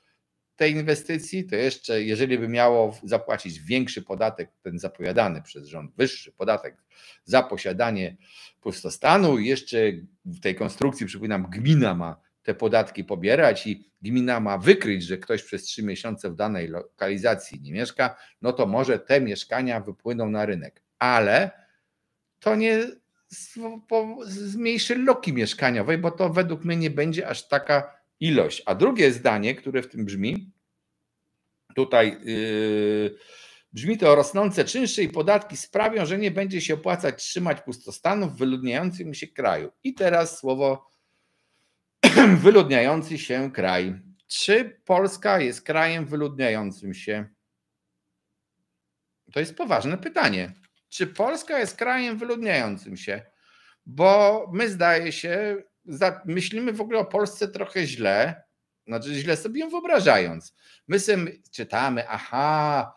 tej inwestycji, to jeszcze jeżeli by miało zapłacić większy podatek, ten zapowiadany przez rząd, wyższy podatek za posiadanie pustostanu, jeszcze w tej konstrukcji, przypominam, gmina ma te podatki pobierać i gmina ma wykryć, że ktoś przez 3 miesiące w danej lokalizacji nie mieszka, no to może te mieszkania wypłyną na rynek. Ale to nie zmniejszy luki mieszkaniowej, bo to według mnie nie będzie aż taka ilość. A drugie zdanie, które w tym brzmi, tutaj brzmi to: rosnące czynsze i podatki sprawią, że nie będzie się opłacać trzymać pustostanów w wyludniającym się kraju. I teraz słowo wyludniający się kraj. Czy Polska jest krajem wyludniającym się? To jest poważne pytanie. Czy Polska jest krajem wyludniającym się? Bo my, zdaje się, myślimy w ogóle o Polsce trochę źle, znaczy źle sobie ją wyobrażając. My sobie czytamy, aha,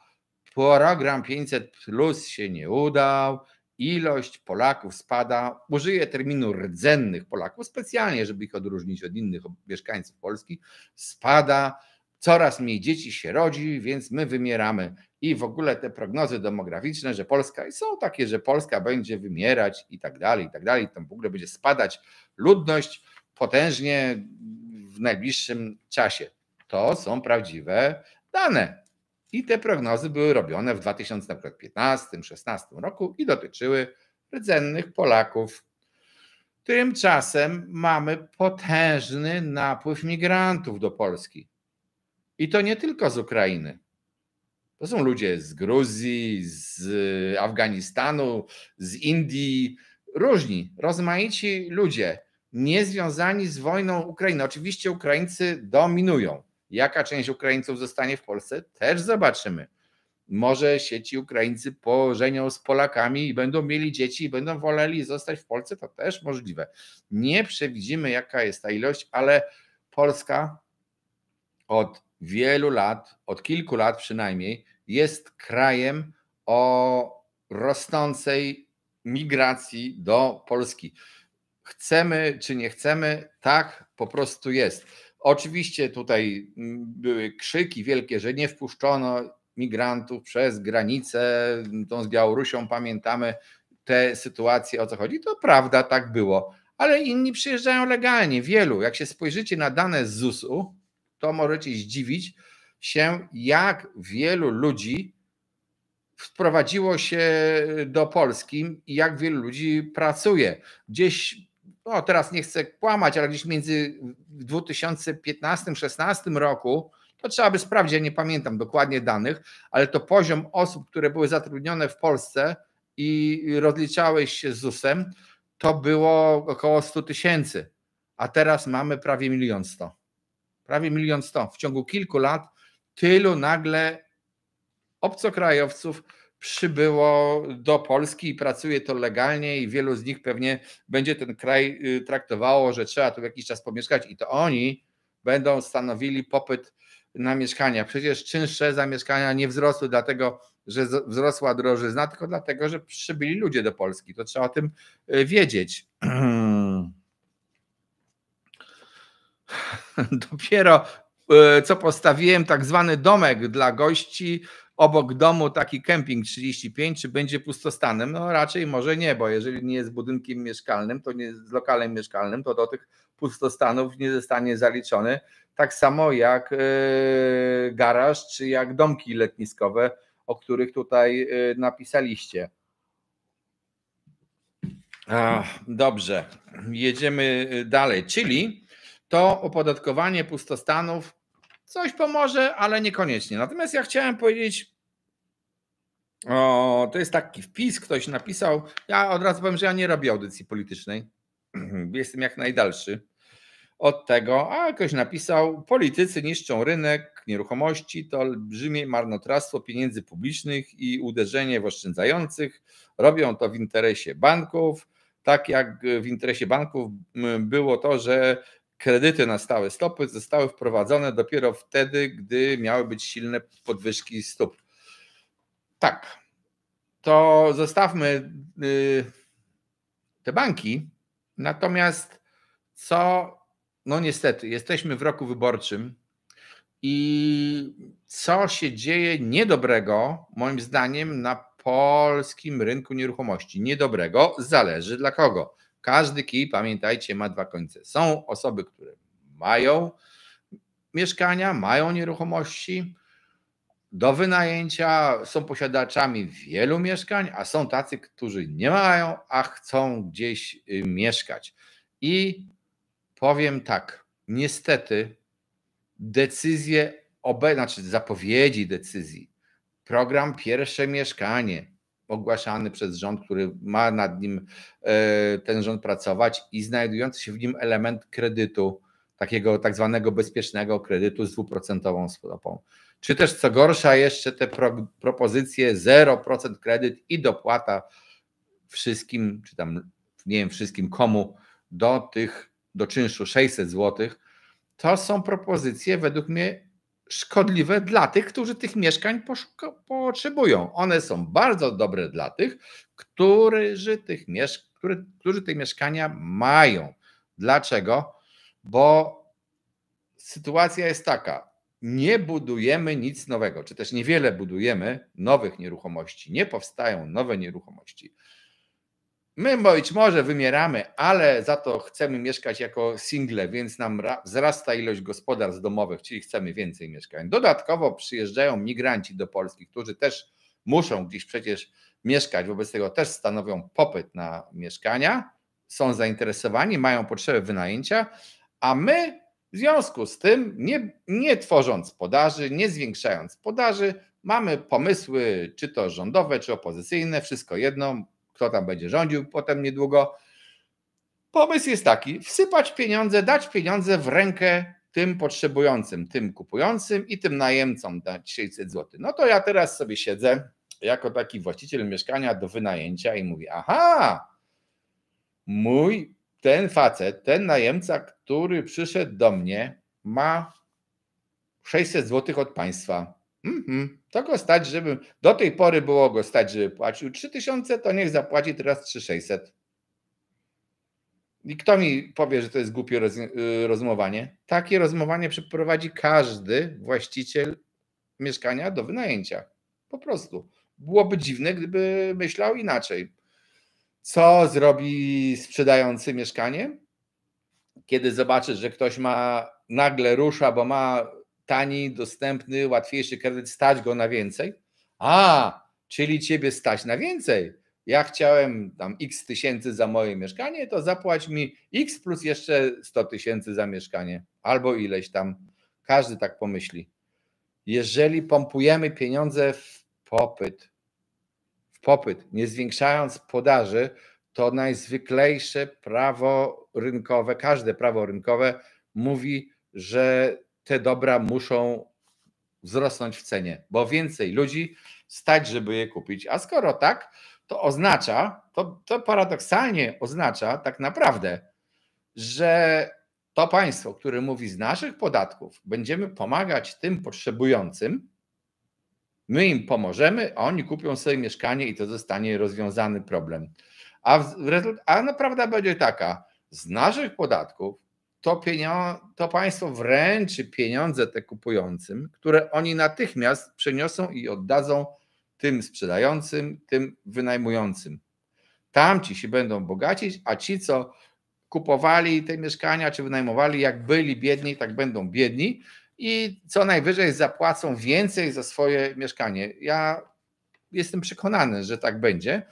program 500+ się nie udał, ilość Polaków spada. Użyję terminu rdzennych Polaków specjalnie, żeby ich odróżnić od innych mieszkańców Polski. Spada, coraz mniej dzieci się rodzi, więc my wymieramy. I w ogóle te prognozy demograficzne, że Polska, są takie, że Polska będzie wymierać i tak dalej, tam w ogóle będzie spadać ludność potężnie w najbliższym czasie. To są prawdziwe dane. I te prognozy były robione w 2015-16 roku i dotyczyły rdzennych Polaków. Tymczasem mamy potężny napływ migrantów do Polski. I to nie tylko z Ukrainy. To są ludzie z Gruzji, z Afganistanu, z Indii, różni, rozmaici ludzie, niezwiązani z wojną Ukrainy. Oczywiście Ukraińcy dominują. Jaka część Ukraińców zostanie w Polsce? Też zobaczymy. Może się ci Ukraińcy pożenią z Polakami i będą mieli dzieci i będą woleli zostać w Polsce, to też możliwe. Nie przewidzimy, jaka jest ta ilość, ale Polska od wielu lat, od kilku lat przynajmniej, jest krajem o rosnącej migracji do Polski. Chcemy czy nie chcemy, tak po prostu jest. Oczywiście tutaj były krzyki wielkie, że nie wpuszczono migrantów przez granicę, tą z Białorusią, pamiętamy te sytuacje, o co chodzi. To prawda, tak było, ale inni przyjeżdżają legalnie, wielu. Jak się spojrzycie na dane z ZUS-u, to możecie zdziwić się, jak wielu ludzi wprowadziło się do Polski i jak wielu ludzi pracuje. Gdzieś, no teraz nie chcę kłamać, ale gdzieś między 2015-16 roku, to trzeba by sprawdzić, ja nie pamiętam dokładnie danych, ale to poziom osób, które były zatrudnione w Polsce i rozliczały się z ZUS-em, to było około 100 000, a teraz mamy prawie 1 100 000. Prawie 1 100 000. W ciągu kilku lat tylu nagle obcokrajowców przybyło do Polski i pracuje to legalnie i wielu z nich pewnie będzie ten kraj traktowało, że trzeba tu jakiś czas pomieszkać i to oni będą stanowili popyt na mieszkania. Przecież czynsze za mieszkania nie wzrosły dlatego, że wzrosła drożyzna, tylko dlatego, że przybyli ludzie do Polski. To trzeba o tym wiedzieć. Dopiero co postawiłem tak zwany domek dla gości, obok domu taki kemping 35, czy będzie pustostanem? No raczej może nie, bo jeżeli nie jest budynkiem mieszkalnym, to nie z lokalem mieszkalnym, to do tych pustostanów nie zostanie zaliczony. Tak samo jak garaż, czy jak domki letniskowe, o których tutaj napisaliście. Dobrze, jedziemy dalej, czyli to opodatkowanie pustostanów coś pomoże, ale niekoniecznie. Natomiast ja chciałem powiedzieć, to jest taki wpis, ktoś napisał, ja od razu powiem, że ja nie robię audycji politycznej, jestem jak najdalszy od tego, a ktoś napisał, politycy niszczą rynek nieruchomości, to olbrzymie marnotrawstwo pieniędzy publicznych i uderzenie w oszczędzających, robią to w interesie banków, tak jak w interesie banków było to, że kredyty na stałe stopy zostały wprowadzone dopiero wtedy, gdy miały być silne podwyżki stóp. Tak, to zostawmy te banki, natomiast no niestety, jesteśmy w roku wyborczym i co się dzieje niedobrego, moim zdaniem, na polskim rynku nieruchomości. Niedobrego zależy dla kogo. Każdy kij, pamiętajcie, ma dwa końce. Są osoby, które mają mieszkania, mają nieruchomości do wynajęcia, są posiadaczami wielu mieszkań, a są tacy, którzy nie mają, a chcą gdzieś mieszkać. I powiem tak, niestety decyzje, znaczy zapowiedzi decyzji, program Pierwsze Mieszkanie ogłaszany przez rząd, który ma nad nim ten rząd pracować i znajdujący się w nim element kredytu, takiego tak zwanego bezpiecznego kredytu z 2% stopą. Czy też co gorsza jeszcze te propozycje 0% kredyt i dopłata wszystkim, czy tam nie wiem wszystkim komu do czynszu 600 zł, to są propozycje według mnie szkodliwe dla tych, którzy tych mieszkań potrzebują. One są bardzo dobre dla tych, którzy te mieszkania mają. Dlaczego? Bo sytuacja jest taka, nie budujemy nic nowego, czy też niewiele budujemy nowych nieruchomości, nie powstają nowe nieruchomości. My być może wymieramy, ale za to chcemy mieszkać jako single, więc nam wzrasta ilość gospodarstw domowych, czyli chcemy więcej mieszkań. Dodatkowo przyjeżdżają migranci do Polski, którzy też muszą gdzieś przecież mieszkać, wobec tego też stanowią popyt na mieszkania, są zainteresowani, mają potrzebę wynajęcia, a my w związku z tym, nie tworząc podaży, nie zwiększając podaży, mamy pomysły, czy to rządowe, czy opozycyjne, wszystko jedno, kto tam będzie rządził potem niedługo. Pomysł jest taki, wsypać pieniądze, dać pieniądze w rękę tym potrzebującym, tym kupującym i tym najemcom dać 600 zł. No to ja teraz sobie siedzę jako taki właściciel mieszkania do wynajęcia i mówię, aha, ten facet, ten najemca, który przyszedł do mnie, ma 600 zł od państwa. To go stać, żeby do tej pory było go stać, żeby płacił 3000, to niech zapłaci teraz 3600. I kto mi powie, że to jest głupie rozumowanie? Takie rozumowanie przeprowadzi każdy właściciel mieszkania do wynajęcia. Po prostu. Byłoby dziwne, gdyby myślał inaczej. Co zrobi sprzedający mieszkanie? Kiedy zobaczy, że ktoś nagle rusza, bo ma tani, dostępny, łatwiejszy kredyt, stać go na więcej. Czyli ciebie stać na więcej. Ja chciałem tam x tysięcy za moje mieszkanie, to zapłać mi x plus jeszcze 100 tysięcy za mieszkanie. Albo ileś tam. Każdy tak pomyśli. Jeżeli pompujemy pieniądze w popyt, nie zwiększając podaży, to najzwyklejsze prawo rynkowe, każde prawo rynkowe mówi, że te dobra muszą wzrosnąć w cenie, bo więcej ludzi stać, żeby je kupić. A skoro tak, to oznacza, to paradoksalnie oznacza tak naprawdę, że to państwo, które mówi z naszych podatków będziemy pomagać tym potrzebującym, my im pomożemy, a oni kupią sobie mieszkanie i to zostanie rozwiązany problem. A naprawdę będzie taka, z naszych podatków to państwo wręczy pieniądze te kupującym, które oni natychmiast przeniosą i oddadzą tym sprzedającym, tym wynajmującym. Tamci się będą bogacić, a ci, co kupowali te mieszkania, czy wynajmowali, jak byli biedni, tak będą biedni i co najwyżej zapłacą więcej za swoje mieszkanie. Ja jestem przekonany, że tak będzie,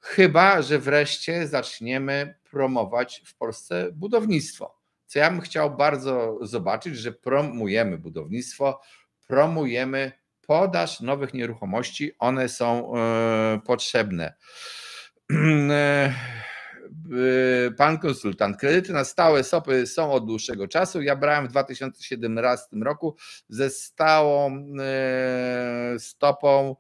chyba że wreszcie zaczniemy promować w Polsce budownictwo. Co ja bym chciał bardzo zobaczyć, że promujemy budownictwo, promujemy podaż nowych nieruchomości, one są potrzebne. Pan konsultant, kredyty na stałe SOP-y są od dłuższego czasu. Ja brałem w 2017 roku ze stałą stopą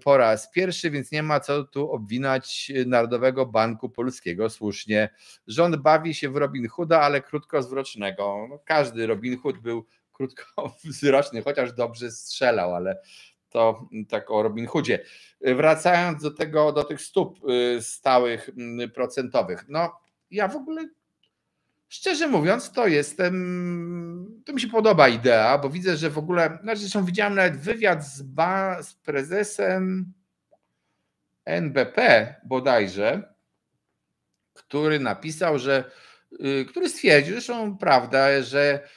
po raz pierwszy, więc nie ma co tu obwinać Narodowego Banku Polskiego. Słusznie. Rząd bawi się w Robin Hooda, ale krótkowzrocznego. No, każdy Robin Hood był krótkowzroczny, chociaż dobrze strzelał, ale to tak o Robin Hoodzie. Wracając do tych stóp stałych procentowych. No ja w ogóle szczerze mówiąc, to mi się podoba idea, bo widzę, że w ogóle, zresztą widziałem nawet wywiad z prezesem NBP bodajże, który napisał, że który stwierdził, zresztą prawda, że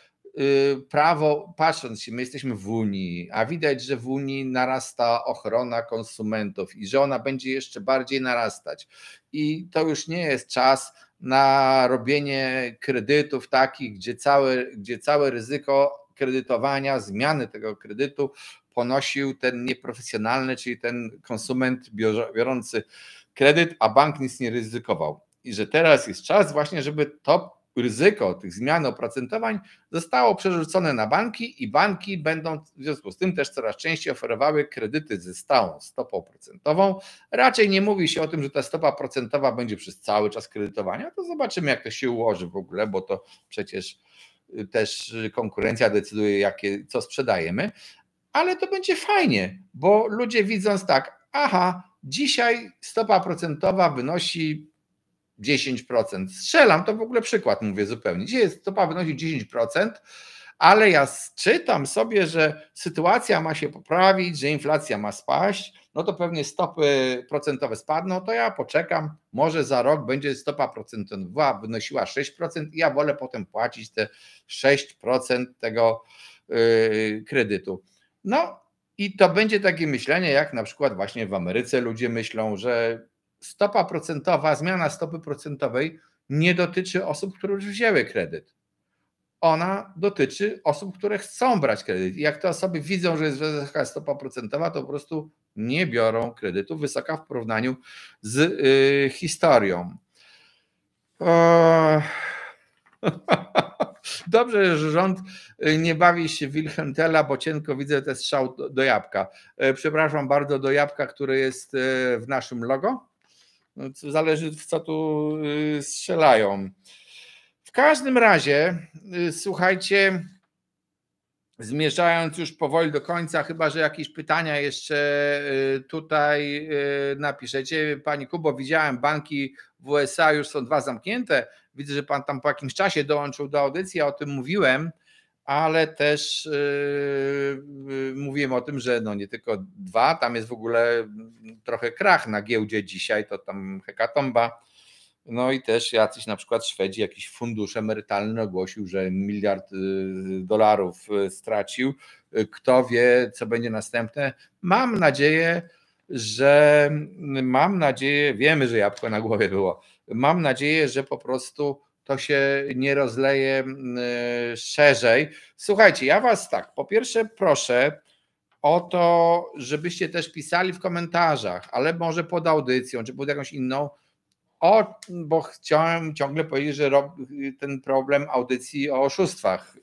prawo, patrząc się, my jesteśmy w Unii, a widać, że w Unii narasta ochrona konsumentów i że ona będzie jeszcze bardziej narastać. I to już nie jest czas na robienie kredytów takich, gdzie całe ryzyko kredytowania, zmiany tego kredytu ponosił ten nieprofesjonalny, czyli ten konsument biorący kredyt, a bank nic nie ryzykował. I że teraz jest czas właśnie, żeby to ryzyko tych zmian oprocentowań zostało przerzucone na banki i banki będą w związku z tym też coraz częściej oferowały kredyty ze stałą stopą procentową. Raczej nie mówi się o tym, że ta stopa procentowa będzie przez cały czas kredytowania, to zobaczymy, jak to się ułoży w ogóle, bo to przecież też konkurencja decyduje, co sprzedajemy, ale to będzie fajnie, bo ludzie widząc tak, aha, dzisiaj stopa procentowa wynosi 10%. Strzelam, to w ogóle przykład mówię zupełnie. Dzisiaj stopa wynosi 10%, ale ja czytam sobie, że sytuacja ma się poprawić, że inflacja ma spaść, no to pewnie stopy procentowe spadną, to ja poczekam, może za rok będzie stopa procentowa wynosiła 6% i ja wolę potem płacić te 6% tego kredytu. No i to będzie takie myślenie, jak na przykład właśnie w Ameryce ludzie myślą, że stopa procentowa, zmiana stopy procentowej nie dotyczy osób, które już wzięły kredyt. Ona dotyczy osób, które chcą brać kredyt. I jak te osoby widzą, że jest wysoka stopa procentowa, to po prostu nie biorą kredytu, wysoka w porównaniu z historią. Dobrze, że rząd nie bawi się Wilhelm Tella, bo cienko widzę, to jest strzał do jabłka. Przepraszam bardzo, do jabłka, które jest w naszym logo. Zależy, w co tu strzelają. W każdym razie, słuchajcie, zmierzając już powoli do końca, chyba że jakieś pytania jeszcze tutaj napiszecie. Pani Kubo, widziałem, banki w USA już są 2 zamknięte. Widzę, że pan tam po jakimś czasie dołączył do audycji, ja o tym mówiłem, ale też mówiłem o tym, że no nie tylko 2, tam jest w ogóle trochę krach na giełdzie dzisiaj, to tam hekatomba. No i też jacyś na przykład Szwedzi, jakiś fundusz emerytalny ogłosił, że $1 miliard stracił. Kto wie, co będzie następne. Mam nadzieję, wiemy, że jabłko na głowie było. Mam nadzieję, że po prostu to się nie rozleje szerzej. Słuchajcie, ja was tak, po pierwsze proszę o to, żebyście też pisali w komentarzach, ale może pod audycją, czy pod jakąś inną, bo chciałem ciągle powiedzieć, że ten problem audycji o oszustwach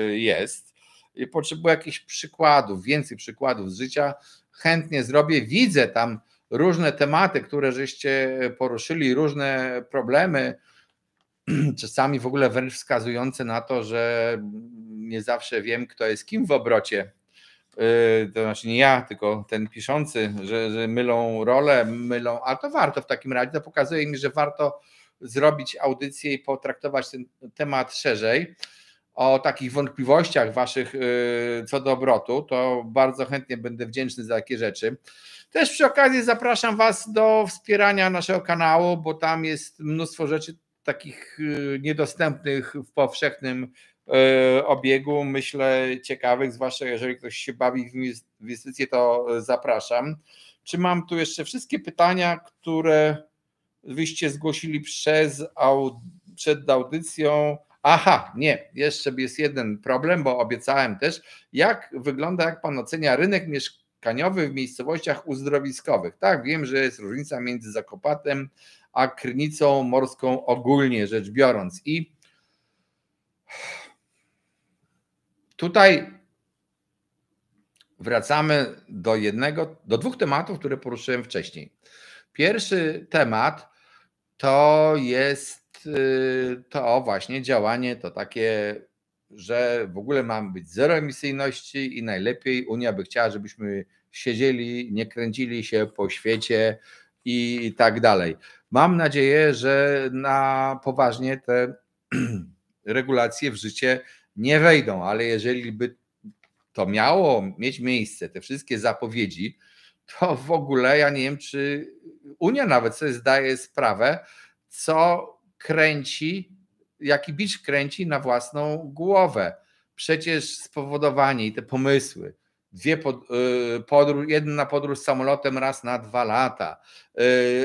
jest. Potrzebuję jakichś przykładów, więcej przykładów z życia. Chętnie zrobię. Widzę tam różne tematy, które żeście poruszyli, różne problemy, czasami w ogóle wręcz wskazujące na to, że nie zawsze wiem, kto jest kim w obrocie. To znaczy nie ja, tylko ten piszący, że mylą rolę, a to warto w takim razie, to pokazuje mi, że warto zrobić audycję i potraktować ten temat szerzej. O takich wątpliwościach waszych co do obrotu, to bardzo chętnie będę wdzięczny za takie rzeczy. Też przy okazji zapraszam was do wspierania naszego kanału, bo tam jest mnóstwo rzeczy takich niedostępnych w powszechnym obiegu, myślę ciekawych, zwłaszcza jeżeli ktoś się bawi w inwestycje, to zapraszam. Czy mam tu jeszcze wszystkie pytania, które wyście zgłosili przed audycją? Aha, nie, jeszcze jest jeden problem, bo obiecałem też, jak pan ocenia rynek mieszkaniowy w miejscowościach uzdrowiskowych? Tak, wiem, że jest różnica między Zakopatem a Krynicą Morską ogólnie rzecz biorąc i tutaj wracamy do 2 tematów, które poruszyłem wcześniej. Pierwszy temat to jest to właśnie działanie, to takie, że w ogóle mamy być zero emisyjności i najlepiej Unia by chciała, żebyśmy siedzieli, nie kręcili się po świecie i tak dalej. Mam nadzieję, że na poważnie te regulacje w życie nie wejdą, ale jeżeli by to miało mieć miejsce, te wszystkie zapowiedzi, to w ogóle ja nie wiem, czy Unia nawet sobie zdaje sprawę, co kręci jaki bicz kręci na własną głowę. Przecież spowodowanie i te pomysły, jedna podróż samolotem raz na 2 lata,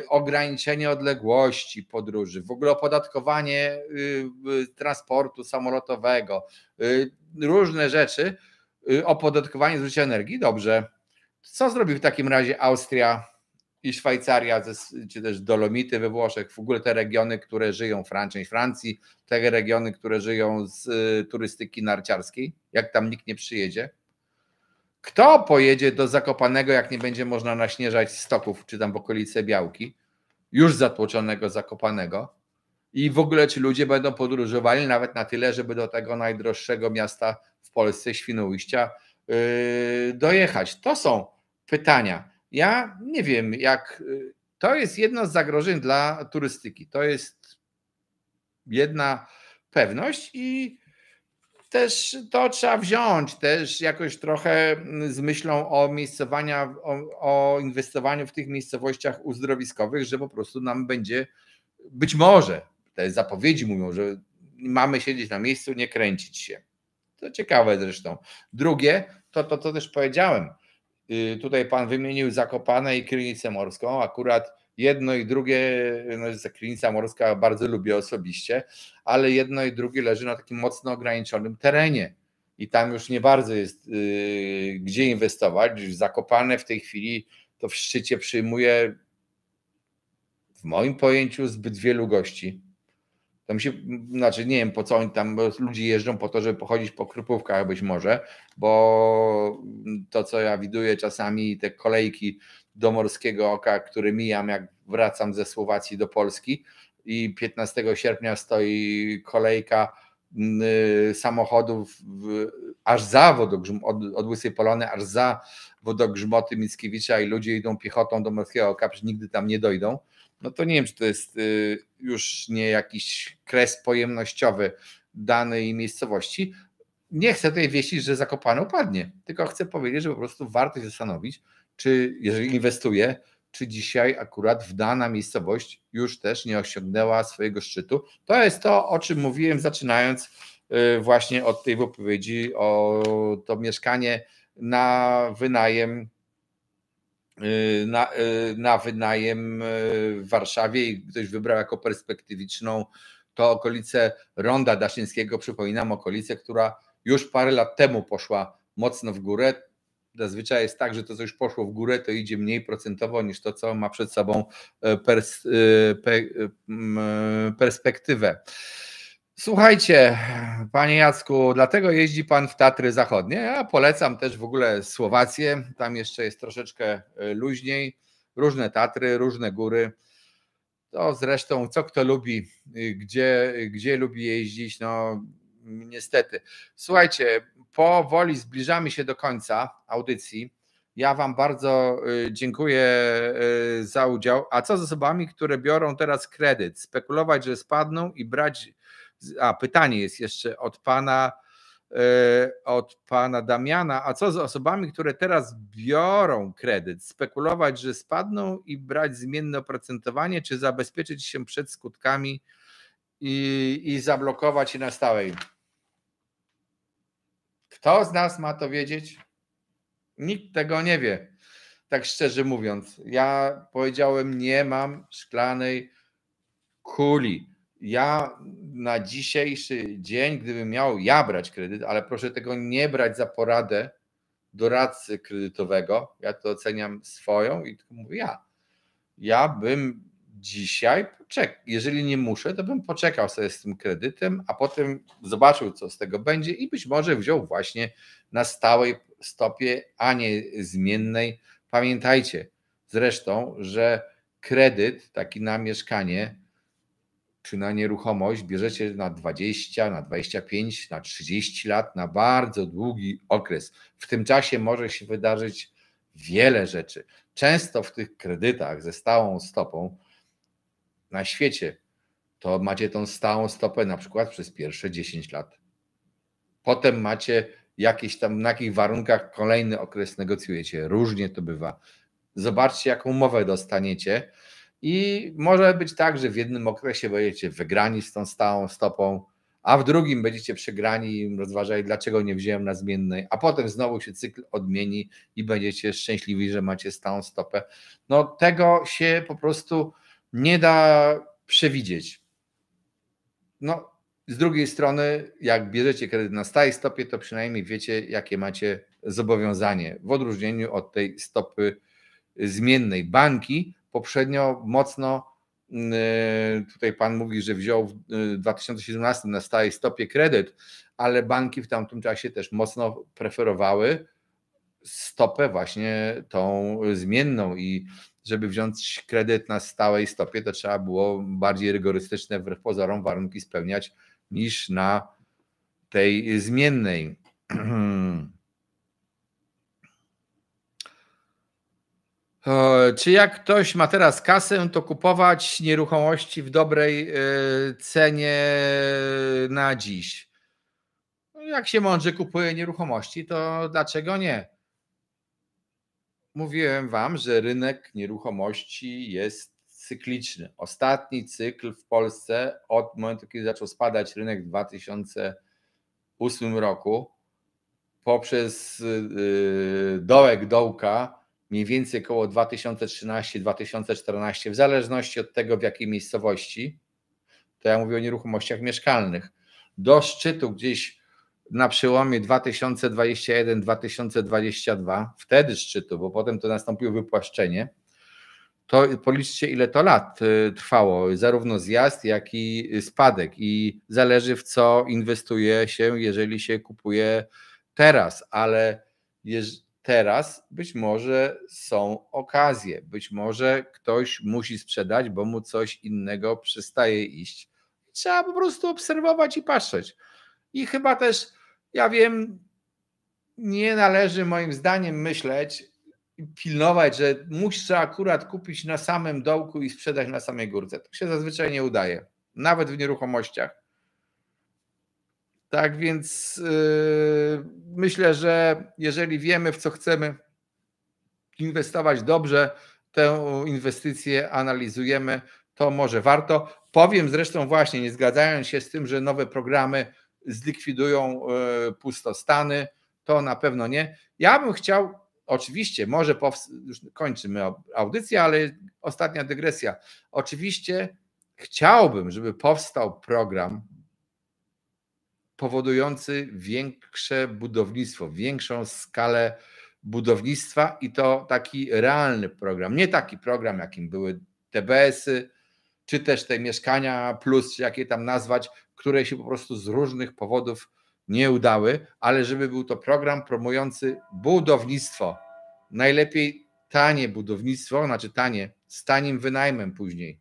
ograniczenie odległości podróży, w ogóle opodatkowanie transportu samolotowego, różne rzeczy, opodatkowanie zużycia energii, dobrze. Co zrobi w takim razie Austria i Szwajcaria, czy też Dolomity we Włoszech, w ogóle te regiony, które żyją, część Francji, te regiony, które żyją z turystyki narciarskiej, jak tam nikt nie przyjedzie? Kto pojedzie do Zakopanego, jak nie będzie można naśnieżać stoków, czy tam w okolice Białki, już zatłoczonego Zakopanego? I w ogóle czy ludzie będą podróżowali nawet na tyle, żeby do tego najdroższego miasta w Polsce, Świnoujścia, dojechać? To są pytania. Ja nie wiem, to jest jedno z zagrożeń dla turystyki. To jest jedna pewność i też to trzeba wziąć też jakoś trochę z myślą o inwestowaniu w tych miejscowościach uzdrowiskowych, że po prostu nam będzie, być może, te zapowiedzi mówią, że mamy siedzieć na miejscu, nie kręcić się. To ciekawe zresztą. Drugie, to też powiedziałem, tutaj pan wymienił Zakopane i Krynicę Morską, akurat jedno i drugie, no Krynica Morska bardzo lubię osobiście, ale jedno i drugie leży na takim mocno ograniczonym terenie i tam już nie bardzo jest gdzie inwestować. Zakopane w tej chwili to w szczycie przyjmuje w moim pojęciu zbyt wielu gości. Tam znaczy nie wiem po co oni tam, bo ludzie jeżdżą po to, żeby pochodzić po Krupówkach być może, bo to co ja widuję czasami, te kolejki do Morskiego Oka, które mijam jak wracam ze Słowacji do Polski i 15 sierpnia stoi kolejka samochodów aż za od Łysej Polony, aż za Wodogrzmoty Mickiewicza i ludzie idą piechotą do Morskiego Oka, przecież nigdy tam nie dojdą. No to nie wiem, czy to jest już nie jakiś kres pojemnościowy danej miejscowości. Nie chcę tutaj wieścić, że Zakopane upadnie, tylko chcę powiedzieć, że po prostu warto się zastanowić, czy jeżeli inwestuje, czy dzisiaj akurat w dana miejscowość już też nie osiągnęła swojego szczytu. To jest to, o czym mówiłem, zaczynając właśnie od tej wypowiedzi o to mieszkanie na wynajem w Warszawie i ktoś wybrał jako perspektywiczną to okolice Ronda Daszyńskiego, przypominam, okolicę, która już parę lat temu poszła mocno w górę. Zazwyczaj jest tak, że to, co już poszło w górę, to idzie mniej procentowo niż to, co ma przed sobą perspektywę. Słuchajcie, panie Jacku, dlatego jeździ pan w Tatry Zachodnie. Ja polecam też w ogóle Słowację. Tam jeszcze jest troszeczkę luźniej. Różne Tatry, różne góry. To zresztą co kto lubi, gdzie lubi jeździć, no niestety. Słuchajcie, powoli zbliżamy się do końca audycji. Ja wam bardzo dziękuję za udział. A co z osobami, które biorą teraz kredyt? Spekulować, że spadną i brać... pytanie jest jeszcze od pana Damiana. A co z osobami, które teraz biorą kredyt? Spekulować, że spadną i brać zmienne oprocentowanie, czy zabezpieczyć się przed skutkami i zablokować je na stałej? Kto z nas ma to wiedzieć? Nikt tego nie wie. Tak szczerze mówiąc, ja powiedziałem, nie mam szklanej kuli. Ja na dzisiejszy dzień, gdybym miał brać kredyt, ale proszę tego nie brać za poradę doradcy kredytowego, ja to oceniam swoją i tylko mówię ja bym dzisiaj poczekał, jeżeli nie muszę, to bym poczekał sobie z tym kredytem, a potem zobaczył, co z tego będzie i być może wziął właśnie na stałej stopie, a nie zmiennej. Pamiętajcie zresztą, że kredyt taki na mieszkanie czy na nieruchomość bierzecie na 20, na 25, na 30 lat, na bardzo długi okres. W tym czasie może się wydarzyć wiele rzeczy. Często w tych kredytach ze stałą stopą na świecie to macie tą stałą stopę na przykład przez pierwsze 10 lat. Potem macie jakieś tam, na jakich warunkach kolejny okres negocjujecie. Różnie to bywa. Zobaczcie, jaką umowę dostaniecie. I może być tak, że w jednym okresie będziecie wygrani z tą stałą stopą, a w drugim będziecie przegrani i rozważali, dlaczego nie wziąłem na zmiennej, a potem znowu się cykl odmieni i będziecie szczęśliwi, że macie stałą stopę. No tego się po prostu nie da przewidzieć. No z drugiej strony, jak bierzecie kredyt na stałej stopie, to przynajmniej wiecie, jakie macie zobowiązanie, w odróżnieniu od tej stopy zmiennej. Banki poprzednio mocno, tutaj pan mówi, że wziął w 2017 na stałej stopie kredyt, ale banki w tamtym czasie też mocno preferowały stopę właśnie tą zmienną i żeby wziąć kredyt na stałej stopie, to trzeba było bardziej rygorystyczne wbrew pozorom warunki spełniać niż na tej zmiennej. Czy jak ktoś ma teraz kasę, to kupować nieruchomości w dobrej cenie na dziś? Jak się mądrze kupuje nieruchomości, to dlaczego nie? Mówiłem wam, że rynek nieruchomości jest cykliczny. Ostatni cykl w Polsce od momentu, kiedy zaczął spadać rynek w 2008 roku poprzez dołek dołka, mniej więcej około 2013-2014, w zależności od tego, w jakiej miejscowości, to ja mówię o nieruchomościach mieszkalnych, do szczytu gdzieś na przełomie 2021-2022, wtedy szczytu, bo potem to nastąpiło wypłaszczenie, to policzcie, ile to lat trwało, zarówno zjazd, jak i spadek, i zależy, w co inwestuje się, jeżeli się kupuje teraz, ale teraz być może są okazje, być może ktoś musi sprzedać, bo mu coś innego przestaje iść. Trzeba po prostu obserwować i patrzeć. I chyba też, ja wiem, nie należy moim zdaniem myśleć i pilnować, że muszę akurat kupić na samym dołku i sprzedać na samej górce. To się zazwyczaj nie udaje, nawet w nieruchomościach. Tak więc myślę, że jeżeli wiemy, w co chcemy inwestować dobrze, tę inwestycję analizujemy, to może warto. Powiem zresztą właśnie, nie zgadzając się z tym, że nowe programy zlikwidują pustostany, to na pewno nie. Ja bym chciał, oczywiście, może już kończymy audycję, ale ostatnia dygresja. Oczywiście chciałbym, żeby powstał program powodujący większe budownictwo, większą skalę budownictwa i to taki realny program, nie taki program, jakim były TBS-y, czy też te mieszkania plus, czy jakie tam nazwać, które się po prostu z różnych powodów nie udały, ale żeby był to program promujący budownictwo. Najlepiej tanie budownictwo, znaczy tanie, z tanim wynajmem później,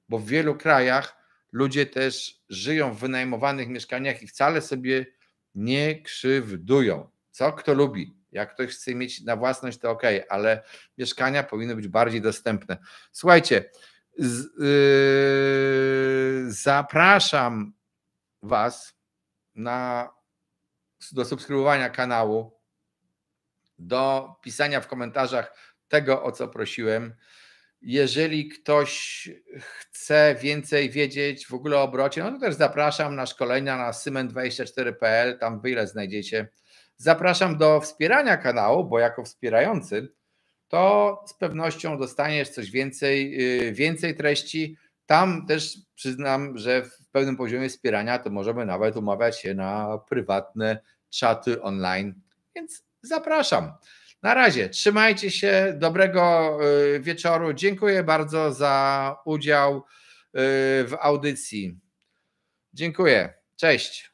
bo w wielu krajach ludzie też żyją w wynajmowanych mieszkaniach i wcale sobie nie krzywdują. Co kto lubi. Jak ktoś chce mieć na własność, to ok, ale mieszkania powinny być bardziej dostępne. Słuchajcie, zapraszam Was do subskrybowania kanału, do pisania w komentarzach tego, o co prosiłem. Jeżeli ktoś chce więcej wiedzieć w ogóle o obrocie, no to też zapraszam na szkolenia na symen24.pl, tam wiele znajdziecie. Zapraszam do wspierania kanału, bo jako wspierający to z pewnością dostaniesz coś więcej treści. Tam też przyznam, że w pewnym poziomie wspierania to możemy nawet umawiać się na prywatne czaty online, więc zapraszam. Na razie, trzymajcie się, dobrego wieczoru. Dziękuję bardzo za udział w audycji. Dziękuję, cześć.